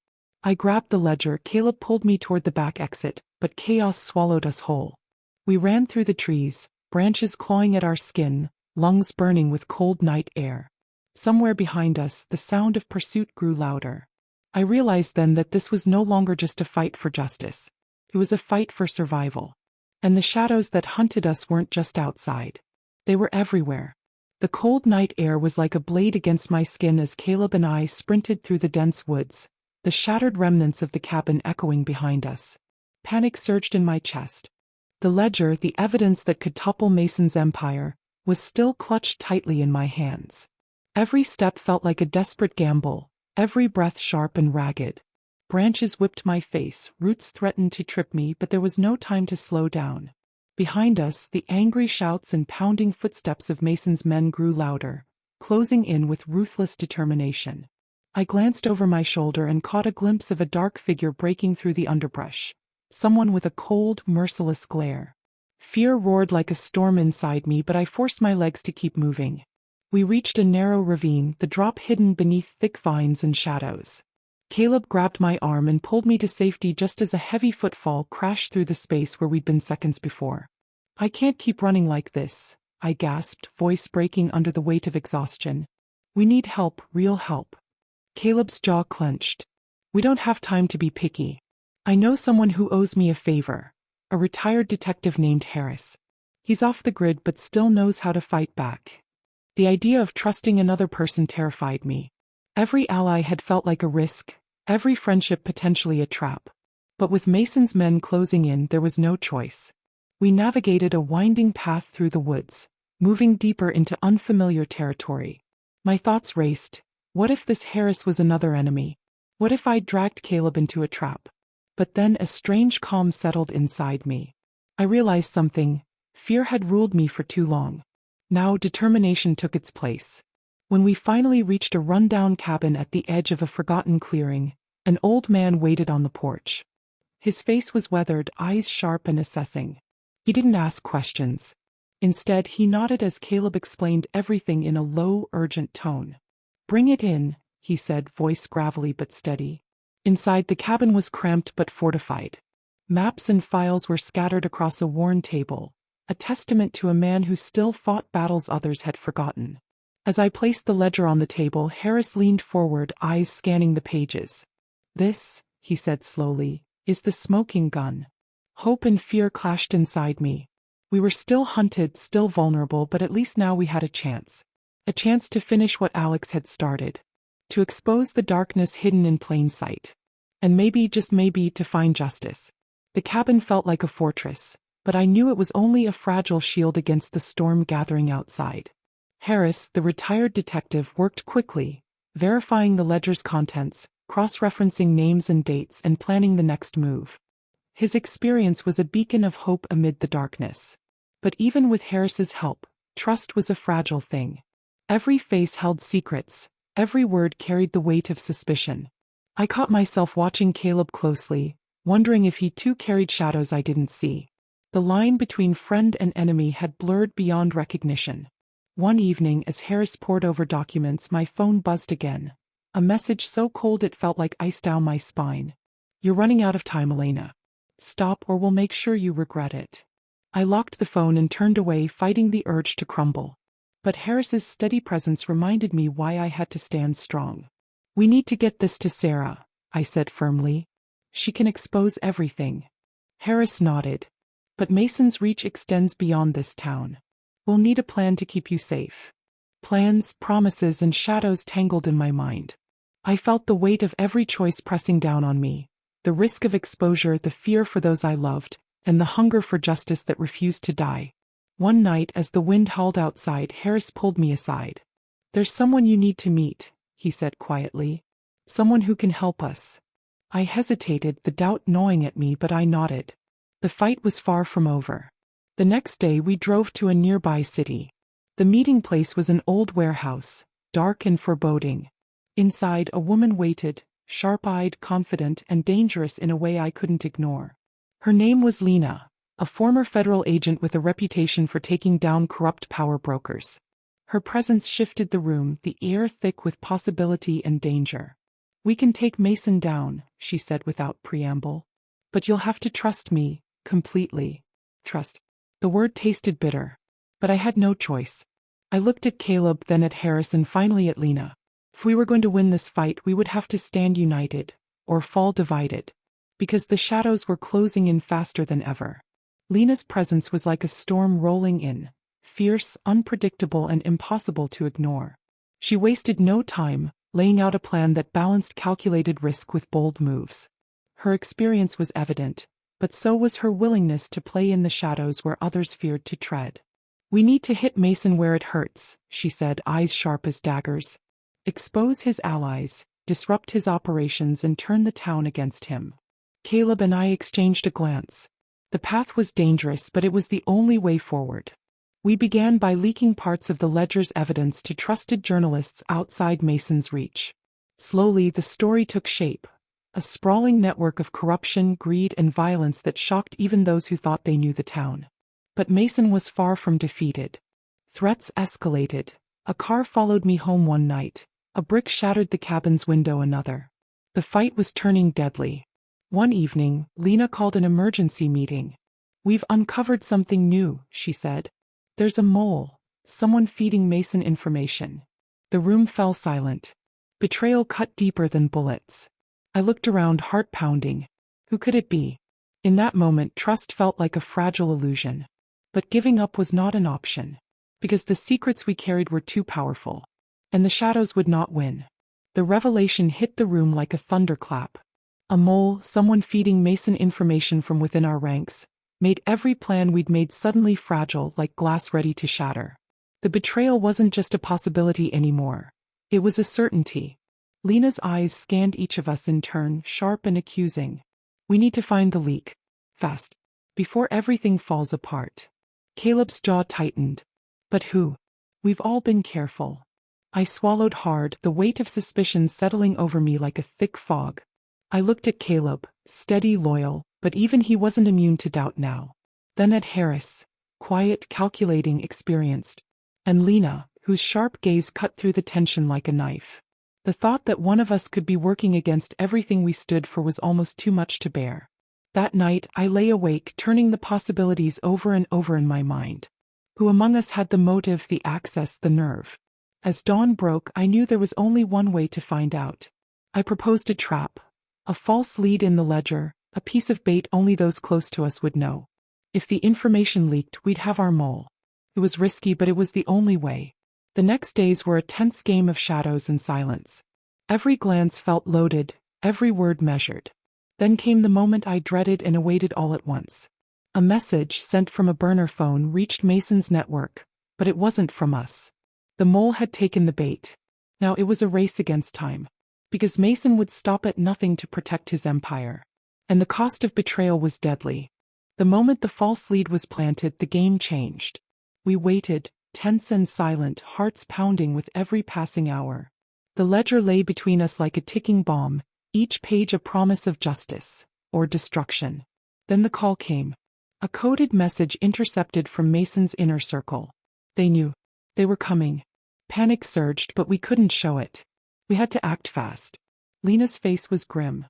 Speaker 1: I grabbed the ledger, Caleb pulled me toward the back exit, but chaos swallowed us whole. We ran through the trees, branches clawing at our skin, lungs burning with cold night air. Somewhere behind us, the sound of pursuit grew louder. I realized then that this was no longer just a fight for justice. It was a fight for survival. And the shadows that hunted us weren't just outside. They were everywhere. The cold night air was like a blade against my skin as Caleb and I sprinted through the dense woods, the shattered remnants of the cabin echoing behind us. Panic surged in my chest. The ledger, the evidence that could topple Mason's empire, was still clutched tightly in my hands. Every step felt like a desperate gamble, every breath sharp and ragged. Branches whipped my face, roots threatened to trip me, but there was no time to slow down. Behind us, the angry shouts and pounding footsteps of Mason's men grew louder, closing in with ruthless determination. I glanced over my shoulder and caught a glimpse of a dark figure breaking through the underbrush. Someone with a cold, merciless glare. Fear roared like a storm inside me, but I forced my legs to keep moving. We reached a narrow ravine, the drop hidden beneath thick vines and shadows. Caleb grabbed my arm and pulled me to safety just as a heavy footfall crashed through the space where we'd been seconds before. I can't keep running like this, I gasped, voice breaking under the weight of exhaustion. We need help, real help. Caleb's jaw clenched. We don't have time to be picky. I know someone who owes me a favor, a retired detective named Harris. He's off the grid but still knows how to fight back. The idea of trusting another person terrified me. Every ally had felt like a risk, every friendship potentially a trap. But with Mason's men closing in, there was no choice. We navigated a winding path through the woods, moving deeper into unfamiliar territory. My thoughts raced. What if this Harris was another enemy? What if I'd dragged Caleb into a trap? But then a strange calm settled inside me. I realized something. Fear had ruled me for too long. Now determination took its place. When we finally reached a rundown cabin at the edge of a forgotten clearing, an old man waited on the porch. His face was weathered, eyes sharp and assessing. He didn't ask questions. Instead, he nodded as Caleb explained everything in a low, urgent tone. "Bring it in," he said, voice gravelly but steady. Inside, the cabin was cramped but fortified. Maps and files were scattered across a worn table, a testament to a man who still fought battles others had forgotten. As I placed the ledger on the table, Harris leaned forward, eyes scanning the pages. "This," he said slowly, "is the smoking gun." Hope and fear clashed inside me. We were still hunted, still vulnerable, but at least now we had a chance. A chance to finish what Alex had started. To expose the darkness hidden in plain sight. And maybe, just maybe, to find justice. The cabin felt like a fortress, but I knew it was only a fragile shield against the storm gathering outside. Harris, the retired detective, worked quickly, verifying the ledger's contents, cross-referencing names and dates, and planning the next move. His experience was a beacon of hope amid the darkness. But even with Harris's help, trust was a fragile thing. Every face held secrets, every word carried the weight of suspicion. I caught myself watching Caleb closely, wondering if he too carried shadows I didn't see. The line between friend and enemy had blurred beyond recognition. One evening, as Harris pored over documents, my phone buzzed again. A message so cold it felt like ice down my spine. "You're running out of time, Elena. Stop or we'll make sure you regret it." I locked the phone and turned away, fighting the urge to crumble. But Harris's steady presence reminded me why I had to stand strong. "We need to get this to Sarah," I said firmly. "She can expose everything." Harris nodded. "But Mason's reach extends beyond this town. We'll need a plan to keep you safe." Plans, promises, and shadows tangled in my mind. I felt the weight of every choice pressing down on me. The risk of exposure, the fear for those I loved, and the hunger for justice that refused to die. One night, as the wind howled outside, Harris pulled me aside. "There's someone you need to meet," he said quietly. "Someone who can help us." I hesitated, the doubt gnawing at me, but I nodded. The fight was far from over. The next day we drove to a nearby city. The meeting place was an old warehouse, dark and foreboding. Inside, a woman waited, sharp-eyed, confident, and dangerous in a way I couldn't ignore. Her name was Lena, a former federal agent with a reputation for taking down corrupt power brokers. Her presence shifted the room, the air thick with possibility and danger. "We can take Mason down," she said without preamble. "But you'll have to trust me, completely." Trust. The word tasted bitter. But I had no choice. I looked at Caleb, then at Harris, and finally at Lena. If we were going to win this fight, we would have to stand united, or fall divided. Because the shadows were closing in faster than ever. Lena's presence was like a storm rolling in, fierce, unpredictable, and impossible to ignore. She wasted no time, laying out a plan that balanced calculated risk with bold moves. Her experience was evident, but so was her willingness to play in the shadows where others feared to tread. "We need to hit Mason where it hurts," she said, eyes sharp as daggers. "Expose his allies, disrupt his operations, and turn the town against him." Caleb and I exchanged a glance. The path was dangerous, but it was the only way forward. We began by leaking parts of the ledger's evidence to trusted journalists outside Mason's reach. Slowly, the story took shape. A sprawling network of corruption, greed, and violence that shocked even those who thought they knew the town. But Mason was far from defeated. Threats escalated. A car followed me home one night. A brick shattered the cabin's window another. The fight was turning deadly. One evening, Lena called an emergency meeting. "We've uncovered something new," she said. "There's a mole, someone feeding Mason information." The room fell silent. Betrayal cut deeper than bullets. I looked around, heart pounding. Who could it be? In that moment, trust felt like a fragile illusion. But giving up was not an option. Because the secrets we carried were too powerful. And the shadows would not win. The revelation hit the room like a thunderclap. A mole, someone feeding Mason information from within our ranks. made every plan we'd made suddenly fragile like glass ready to shatter. The betrayal wasn't just a possibility anymore. It was a certainty. Lena's eyes scanned each of us in turn, sharp and accusing. We need to find the leak. Fast. Before everything falls apart. Caleb's jaw tightened. But who? We've all been careful. I swallowed hard, the weight of suspicion settling over me like a thick fog. I looked at Caleb, steady, loyal, but even he wasn't immune to doubt now. Then at Harris, quiet, calculating, experienced. And Lena, whose sharp gaze cut through the tension like a knife. The thought that one of us could be working against everything we stood for was almost too much to bear. That night, I lay awake, turning the possibilities over and over in my mind. Who among us had the motive, the access, the nerve? As dawn broke, I knew there was only one way to find out. I proposed a trap. A false lead in the ledger, a piece of bait only those close to us would know. If the information leaked, we'd have our mole. It was risky, but it was the only way. The next days were a tense game of shadows and silence. Every glance felt loaded, every word measured. Then came the moment I dreaded and awaited all at once. A message sent from a burner phone reached Mason's network, but it wasn't from us. The mole had taken the bait. Now it was a race against time. Because Mason would stop at nothing to protect his empire. And the cost of betrayal was deadly. The moment the false lead was planted, the game changed. We waited, tense and silent, hearts pounding with every passing hour. The ledger lay between us like a ticking bomb, each page a promise of justice, or destruction. Then the call came. A coded message intercepted from Mason's inner circle. They knew. They were coming. Panic surged, but we couldn't show it. We had to act fast. Lena's face was grim.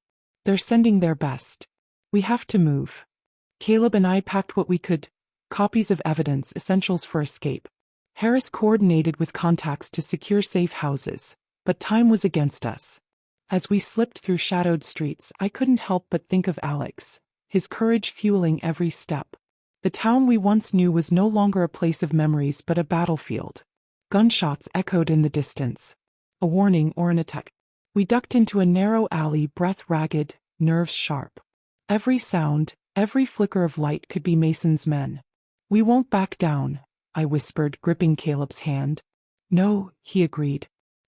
Speaker 1: They're sending their best. We have to move. Caleb and I packed what we could. Copies of evidence, essentials for escape. Harris coordinated with contacts to secure safe houses, but time was against us. As we slipped through shadowed streets, I couldn't help but think of Alex, his courage fueling every step. The town we once knew was no longer a place of memories but a battlefield. Gunshots echoed in the distance. A warning or an attack. We ducked into a narrow alley, breath ragged, nerves sharp. Every sound, every flicker of light could be Mason's men. We won't back down, I whispered, gripping Caleb's hand. No, he agreed.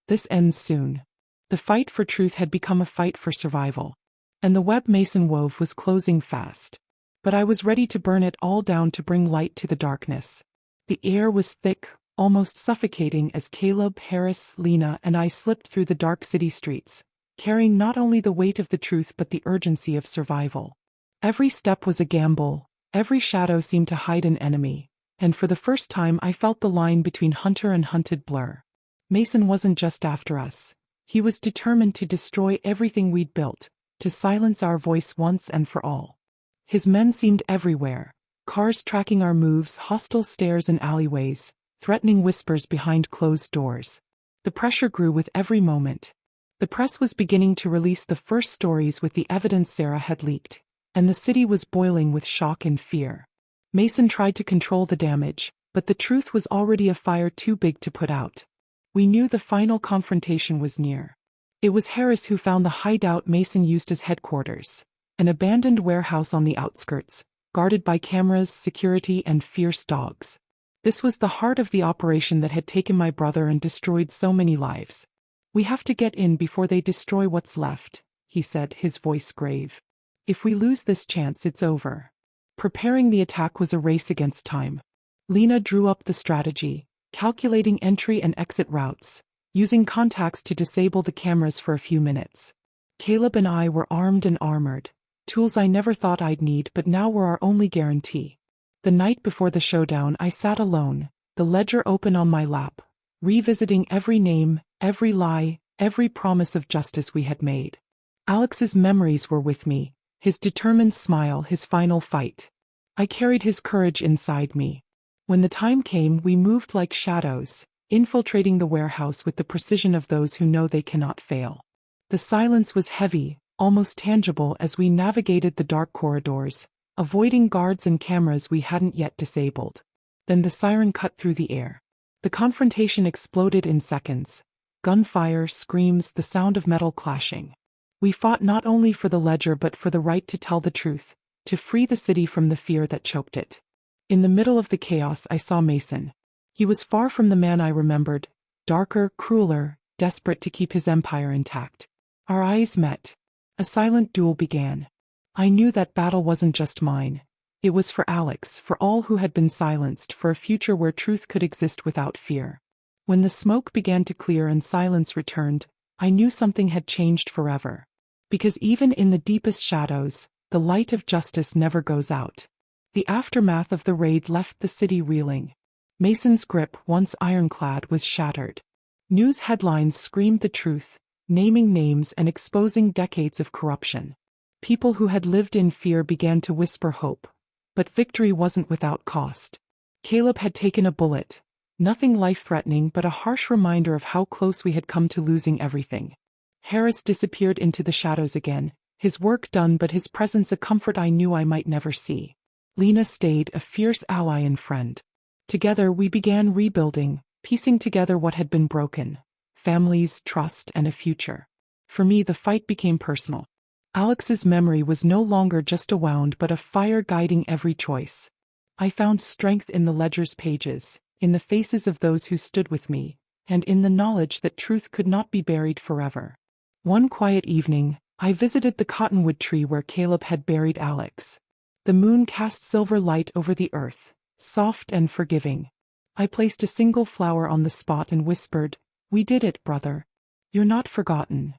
Speaker 1: This ends soon. The fight for truth had become a fight for survival. And the web Mason wove was closing fast. But I was ready to burn it all down to bring light to the darkness. The air was thick, almost suffocating as Caleb, Harris, Lena, and I slipped through the dark city streets, carrying not only the weight of the truth but the urgency of survival. Every step was a gamble, every shadow seemed to hide an enemy. And for the first time I felt the line between hunter and hunted blur. Mason wasn't just after us. He was determined to destroy everything we'd built, to silence our voice once and for all. His men seemed everywhere, cars tracking our moves, hostile stares in alleyways, threatening whispers behind closed doors. The pressure grew with every moment. The press was beginning to release the first stories with the evidence Sarah had leaked, and the city was boiling with shock and fear. Mason tried to control the damage, but the truth was already a fire too big to put out. We knew the final confrontation was near. It was Harris who found the hideout Mason used as headquarters, an abandoned warehouse on the outskirts, guarded by cameras, security, and fierce dogs. This was the heart of the operation that had taken my brother and destroyed so many lives. We have to get in before they destroy what's left, he said, his voice grave. If we lose this chance, it's over. Preparing the attack was a race against time. Lena drew up the strategy, calculating entry and exit routes, using contacts to disable the cameras for a few minutes. Caleb and I were armed and armored, tools I never thought I'd need but now were our only guarantee. The night before the showdown I sat alone, the ledger open on my lap, revisiting every name, every lie, every promise of justice we had made. Alex's memories were with me, his determined smile, his final fight. I carried his courage inside me. When the time came, we moved like shadows, infiltrating the warehouse with the precision of those who know they cannot fail. The silence was heavy, almost tangible as we navigated the dark corridors, avoiding guards and cameras we hadn't yet disabled. Then the siren cut through the air. The confrontation exploded in seconds. Gunfire, screams, the sound of metal clashing. We fought not only for the ledger but for the right to tell the truth, to free the city from the fear that choked it. In the middle of the chaos I saw Mason. He was far from the man I remembered, darker, crueler, desperate to keep his empire intact. Our eyes met. A silent duel began. I knew that battle wasn't just mine. It was for Alex, for all who had been silenced, for a future where truth could exist without fear. When the smoke began to clear and silence returned, I knew something had changed forever. Because even in the deepest shadows, the light of justice never goes out. The aftermath of the raid left the city reeling. Mason's grip, once ironclad, was shattered. News headlines screamed the truth, naming names and exposing decades of corruption. People who had lived in fear began to whisper hope. But victory wasn't without cost. Caleb had taken a bullet. Nothing life-threatening, but a harsh reminder of how close we had come to losing everything. Harris disappeared into the shadows again, his work done but his presence a comfort I knew I might never see. Lena stayed, a fierce ally and friend. Together we began rebuilding, piecing together what had been broken. Families, trust, and a future. For me the fight became personal. Alex's memory was no longer just a wound but a fire guiding every choice. I found strength in the ledger's pages, in the faces of those who stood with me, and in the knowledge that truth could not be buried forever. One quiet evening, I visited the cottonwood tree where Caleb had buried Alex. The moon cast silver light over the earth, soft and forgiving. I placed a single flower on the spot and whispered, "We did it, brother. You're not forgotten."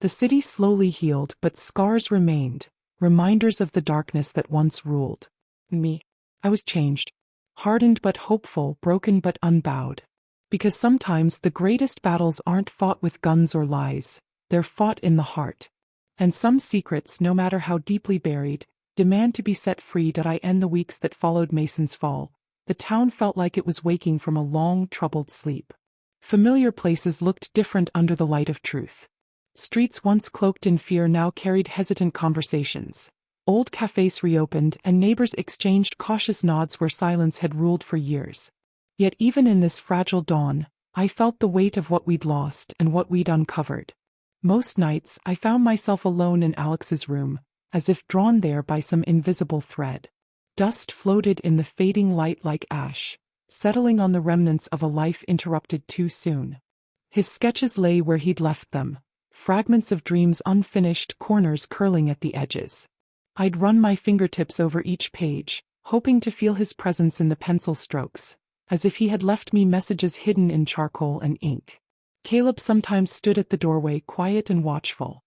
Speaker 1: The city slowly healed, but scars remained, reminders of the darkness that once ruled me. I was changed. Hardened but hopeful, broken but unbowed. Because sometimes the greatest battles aren't fought with guns or lies, they're fought in the heart. And some secrets, no matter how deeply buried, demand to be set free. I end the weeks that followed Mason's fall. The town felt like it was waking from a long, troubled sleep. Familiar places looked different under the light of truth. Streets once cloaked in fear now carried hesitant conversations. Old cafes reopened and neighbors exchanged cautious nods where silence had ruled for years. Yet even in this fragile dawn, I felt the weight of what we'd lost and what we'd uncovered. Most nights, I found myself alone in Alex's room, as if drawn there by some invisible thread. Dust floated in the fading light like ash, settling on the remnants of a life interrupted too soon. His sketches lay where he'd left them, fragments of dreams unfinished, corners curling at the edges. I'd run my fingertips over each page, hoping to feel his presence in the pencil strokes, as if he had left me messages hidden in charcoal and ink. Caleb sometimes stood at the doorway, quiet and watchful.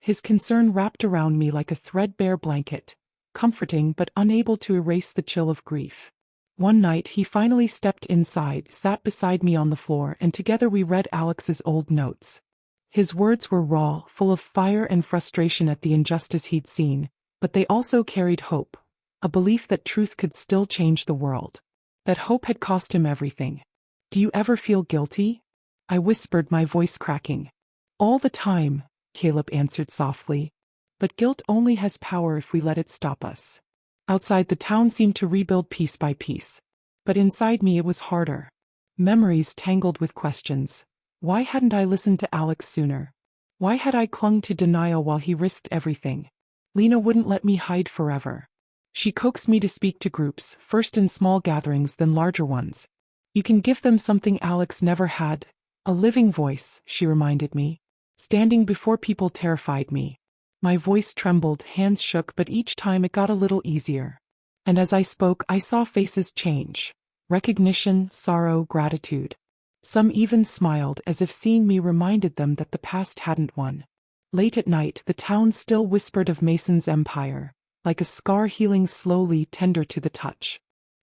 Speaker 1: His concern wrapped around me like a threadbare blanket, comforting but unable to erase the chill of grief. One night he finally stepped inside, sat beside me on the floor, and together we read Alex's old notes. His words were raw, full of fire and frustration at the injustice he'd seen, but they also carried hope, a belief that truth could still change the world. That hope had cost him everything. "Do you ever feel guilty?" I whispered, my voice cracking. "All the time," Caleb answered softly. "But guilt only has power if we let it stop us." Outside, the town seemed to rebuild piece by piece. But inside me it was harder. Memories tangled with questions. Why hadn't I listened to Alex sooner? Why had I clung to denial while he risked everything? Lena wouldn't let me hide forever. She coaxed me to speak to groups, first in small gatherings then larger ones. "You can give them something Alex never had, a living voice," she reminded me. Standing before people terrified me. My voice trembled, hands shook, but each time it got a little easier. And as I spoke, I saw faces change. Recognition, sorrow, gratitude. Some even smiled, as if seeing me reminded them that the past hadn't won. Late at night, the town still whispered of Mason's empire, like a scar healing slowly, tender to the touch.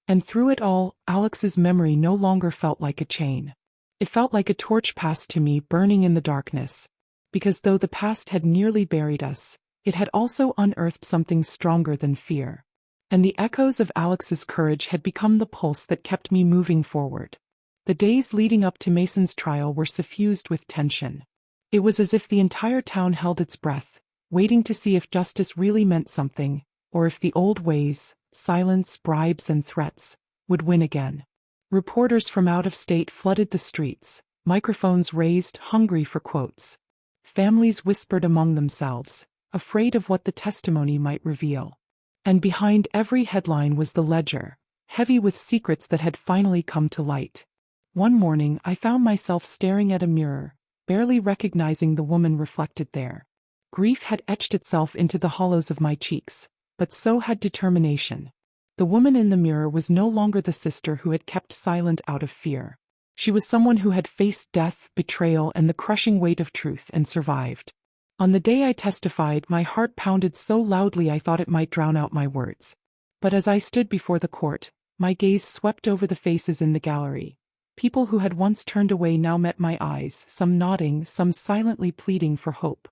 Speaker 1: And through it all, Alex's memory no longer felt like a chain. It felt like a torch passed to me, burning in the darkness. Because though the past had nearly buried us, it had also unearthed something stronger than fear. And the echoes of Alex's courage had become the pulse that kept me moving forward. The days leading up to Mason's trial were suffused with tension. It was as if the entire town held its breath, waiting to see if justice really meant something, or if the old ways, silence, bribes, and threats, would win again. Reporters from out of state flooded the streets, microphones raised, hungry for quotes. Families whispered among themselves, afraid of what the testimony might reveal. And behind every headline was the ledger, heavy with secrets that had finally come to light. One morning I found myself staring at a mirror, barely recognizing the woman reflected there. Grief had etched itself into the hollows of my cheeks, but so had determination. The woman in the mirror was no longer the sister who had kept silent out of fear. She was someone who had faced death, betrayal, and the crushing weight of truth and survived. On the day I testified, my heart pounded so loudly I thought it might drown out my words. But as I stood before the court, my gaze swept over the faces in the gallery. People who had once turned away now met my eyes, some nodding, some silently pleading for hope.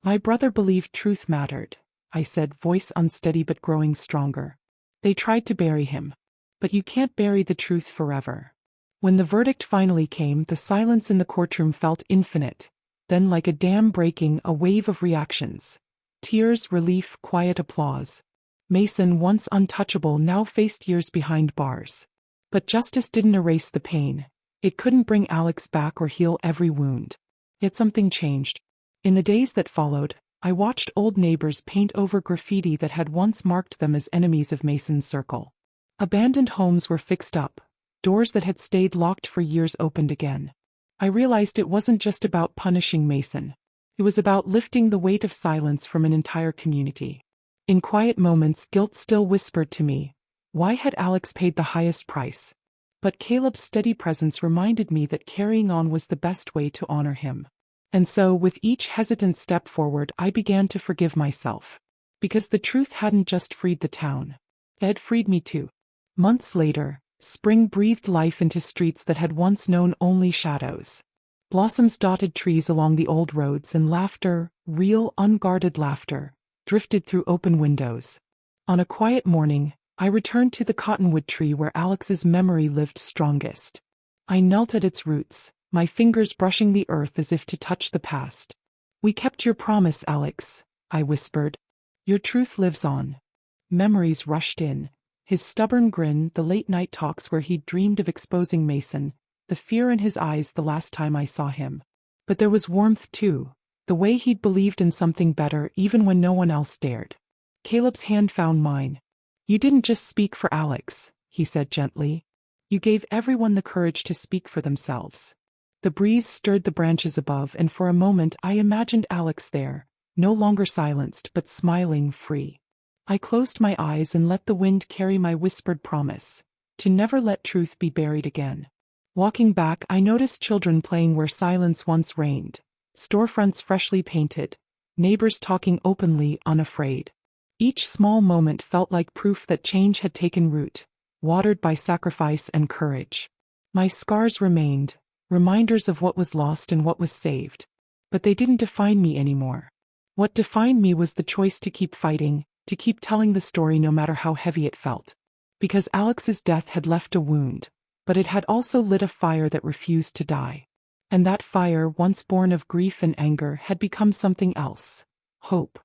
Speaker 1: My brother believed truth mattered, I said, voice unsteady but growing stronger. They tried to bury him. But you can't bury the truth forever. When the verdict finally came, the silence in the courtroom felt infinite. Then, like a dam breaking, a wave of reactions. Tears, relief, quiet applause. Mason, once untouchable, now faced years behind bars. But justice didn't erase the pain. It couldn't bring Alex back or heal every wound. Yet something changed. In the days that followed, I watched old neighbors paint over graffiti that had once marked them as enemies of Mason's circle. Abandoned homes were fixed up. Doors that had stayed locked for years opened again. I realized it wasn't just about punishing Mason. It was about lifting the weight of silence from an entire community. In quiet moments, guilt still whispered to me, why had Alex paid the highest price? But Caleb's steady presence reminded me that carrying on was the best way to honor him. And so, with each hesitant step forward, I began to forgive myself. Because the truth hadn't just freed the town. It had freed me too. Months later, spring breathed life into streets that had once known only shadows. Blossoms dotted trees along the old roads, and laughter, real, unguarded laughter, drifted through open windows. On a quiet morning, I returned to the cottonwood tree where Alex's memory lived strongest. I knelt at its roots, my fingers brushing the earth as if to touch the past. We kept your promise, Alex, I whispered. Your truth lives on. Memories rushed in. His stubborn grin, the late-night talks where he'd dreamed of exposing Mason, the fear in his eyes the last time I saw him. But there was warmth too, the way he'd believed in something better even when no one else dared. Caleb's hand found mine. You didn't just speak for Alex, he said gently. You gave everyone the courage to speak for themselves. The breeze stirred the branches above, and for a moment I imagined Alex there, no longer silenced but smiling, free. I closed my eyes and let the wind carry my whispered promise, to never let truth be buried again. Walking back, I noticed children playing where silence once reigned, storefronts freshly painted, neighbors talking openly, unafraid. Each small moment felt like proof that change had taken root, watered by sacrifice and courage. My scars remained, reminders of what was lost and what was saved. But they didn't define me anymore. What defined me was the choice to keep fighting, to keep telling the story no matter how heavy it felt. Because Alex's death had left a wound, but it had also lit a fire that refused to die. And that fire, once born of grief and anger, had become something else. Hope.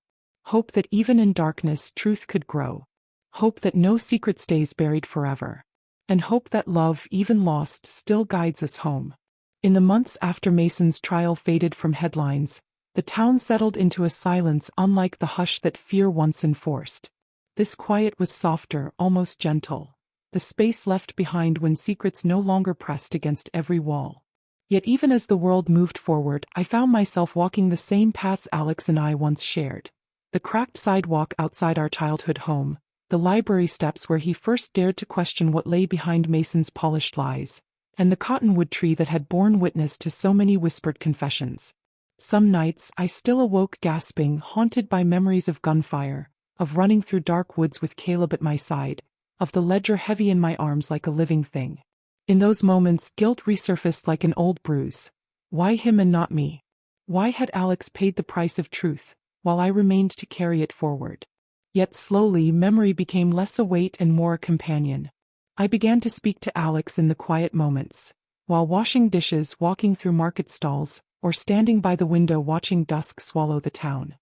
Speaker 1: Hope that even in darkness truth could grow. Hope that no secret stays buried forever. And hope that love, even lost, still guides us home. In the months after Mason's trial faded from headlines, the town settled into a silence unlike the hush that fear once enforced. This quiet was softer, almost gentle. The space left behind when secrets no longer pressed against every wall. Yet even as the world moved forward, I found myself walking the same paths Alex and I once shared. The cracked sidewalk outside our childhood home, the library steps where he first dared to question what lay behind Mason's polished lies, and the cottonwood tree that had borne witness to so many whispered confessions. Some nights I still awoke gasping, haunted by memories of gunfire, of running through dark woods with Caleb at my side, of the ledger heavy in my arms like a living thing. In those moments, guilt resurfaced like an old bruise. Why him and not me? Why had Alex paid the price of truth, while I remained to carry it forward? Yet slowly, memory became less a weight and more a companion. I began to speak to Alex in the quiet moments, while washing dishes, walking through market stalls, or standing by the window watching dusk swallow the town.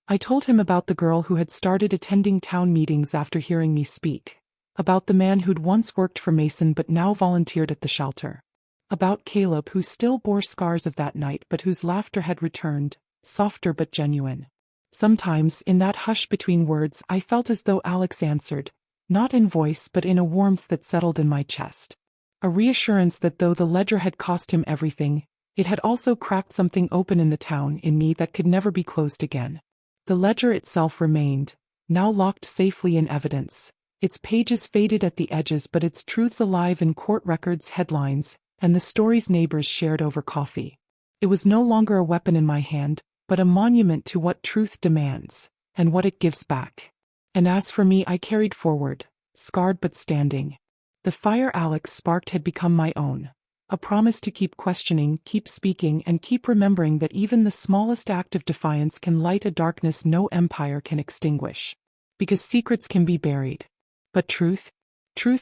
Speaker 1: I told him about the girl who had started attending town meetings after hearing me speak, about the man who'd once worked for Mason but now volunteered at the shelter, about Caleb who still bore scars of that night but whose laughter had returned, softer but genuine. Sometimes, in that hush between words, I felt as though Alex answered, not in voice but in a warmth that settled in my chest. A reassurance that though the ledger had cost him everything, it had also cracked something open in the town in me that could never be closed again. The ledger itself remained, now locked safely in evidence. Its pages faded at the edges but its truths alive in court records, headlines, and the stories neighbors shared over coffee. It was no longer a weapon in my hand, but a monument to what truth demands, and what it gives back. And as for me, I carried forward, scarred but standing. The fire Alex sparked had become my own. A promise to keep questioning, keep speaking, and keep remembering that even the smallest act of defiance can light a darkness no empire can extinguish. Because secrets can be buried. But truth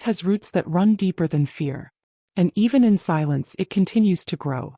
Speaker 1: has roots that run deeper than fear. And even in silence it continues to grow.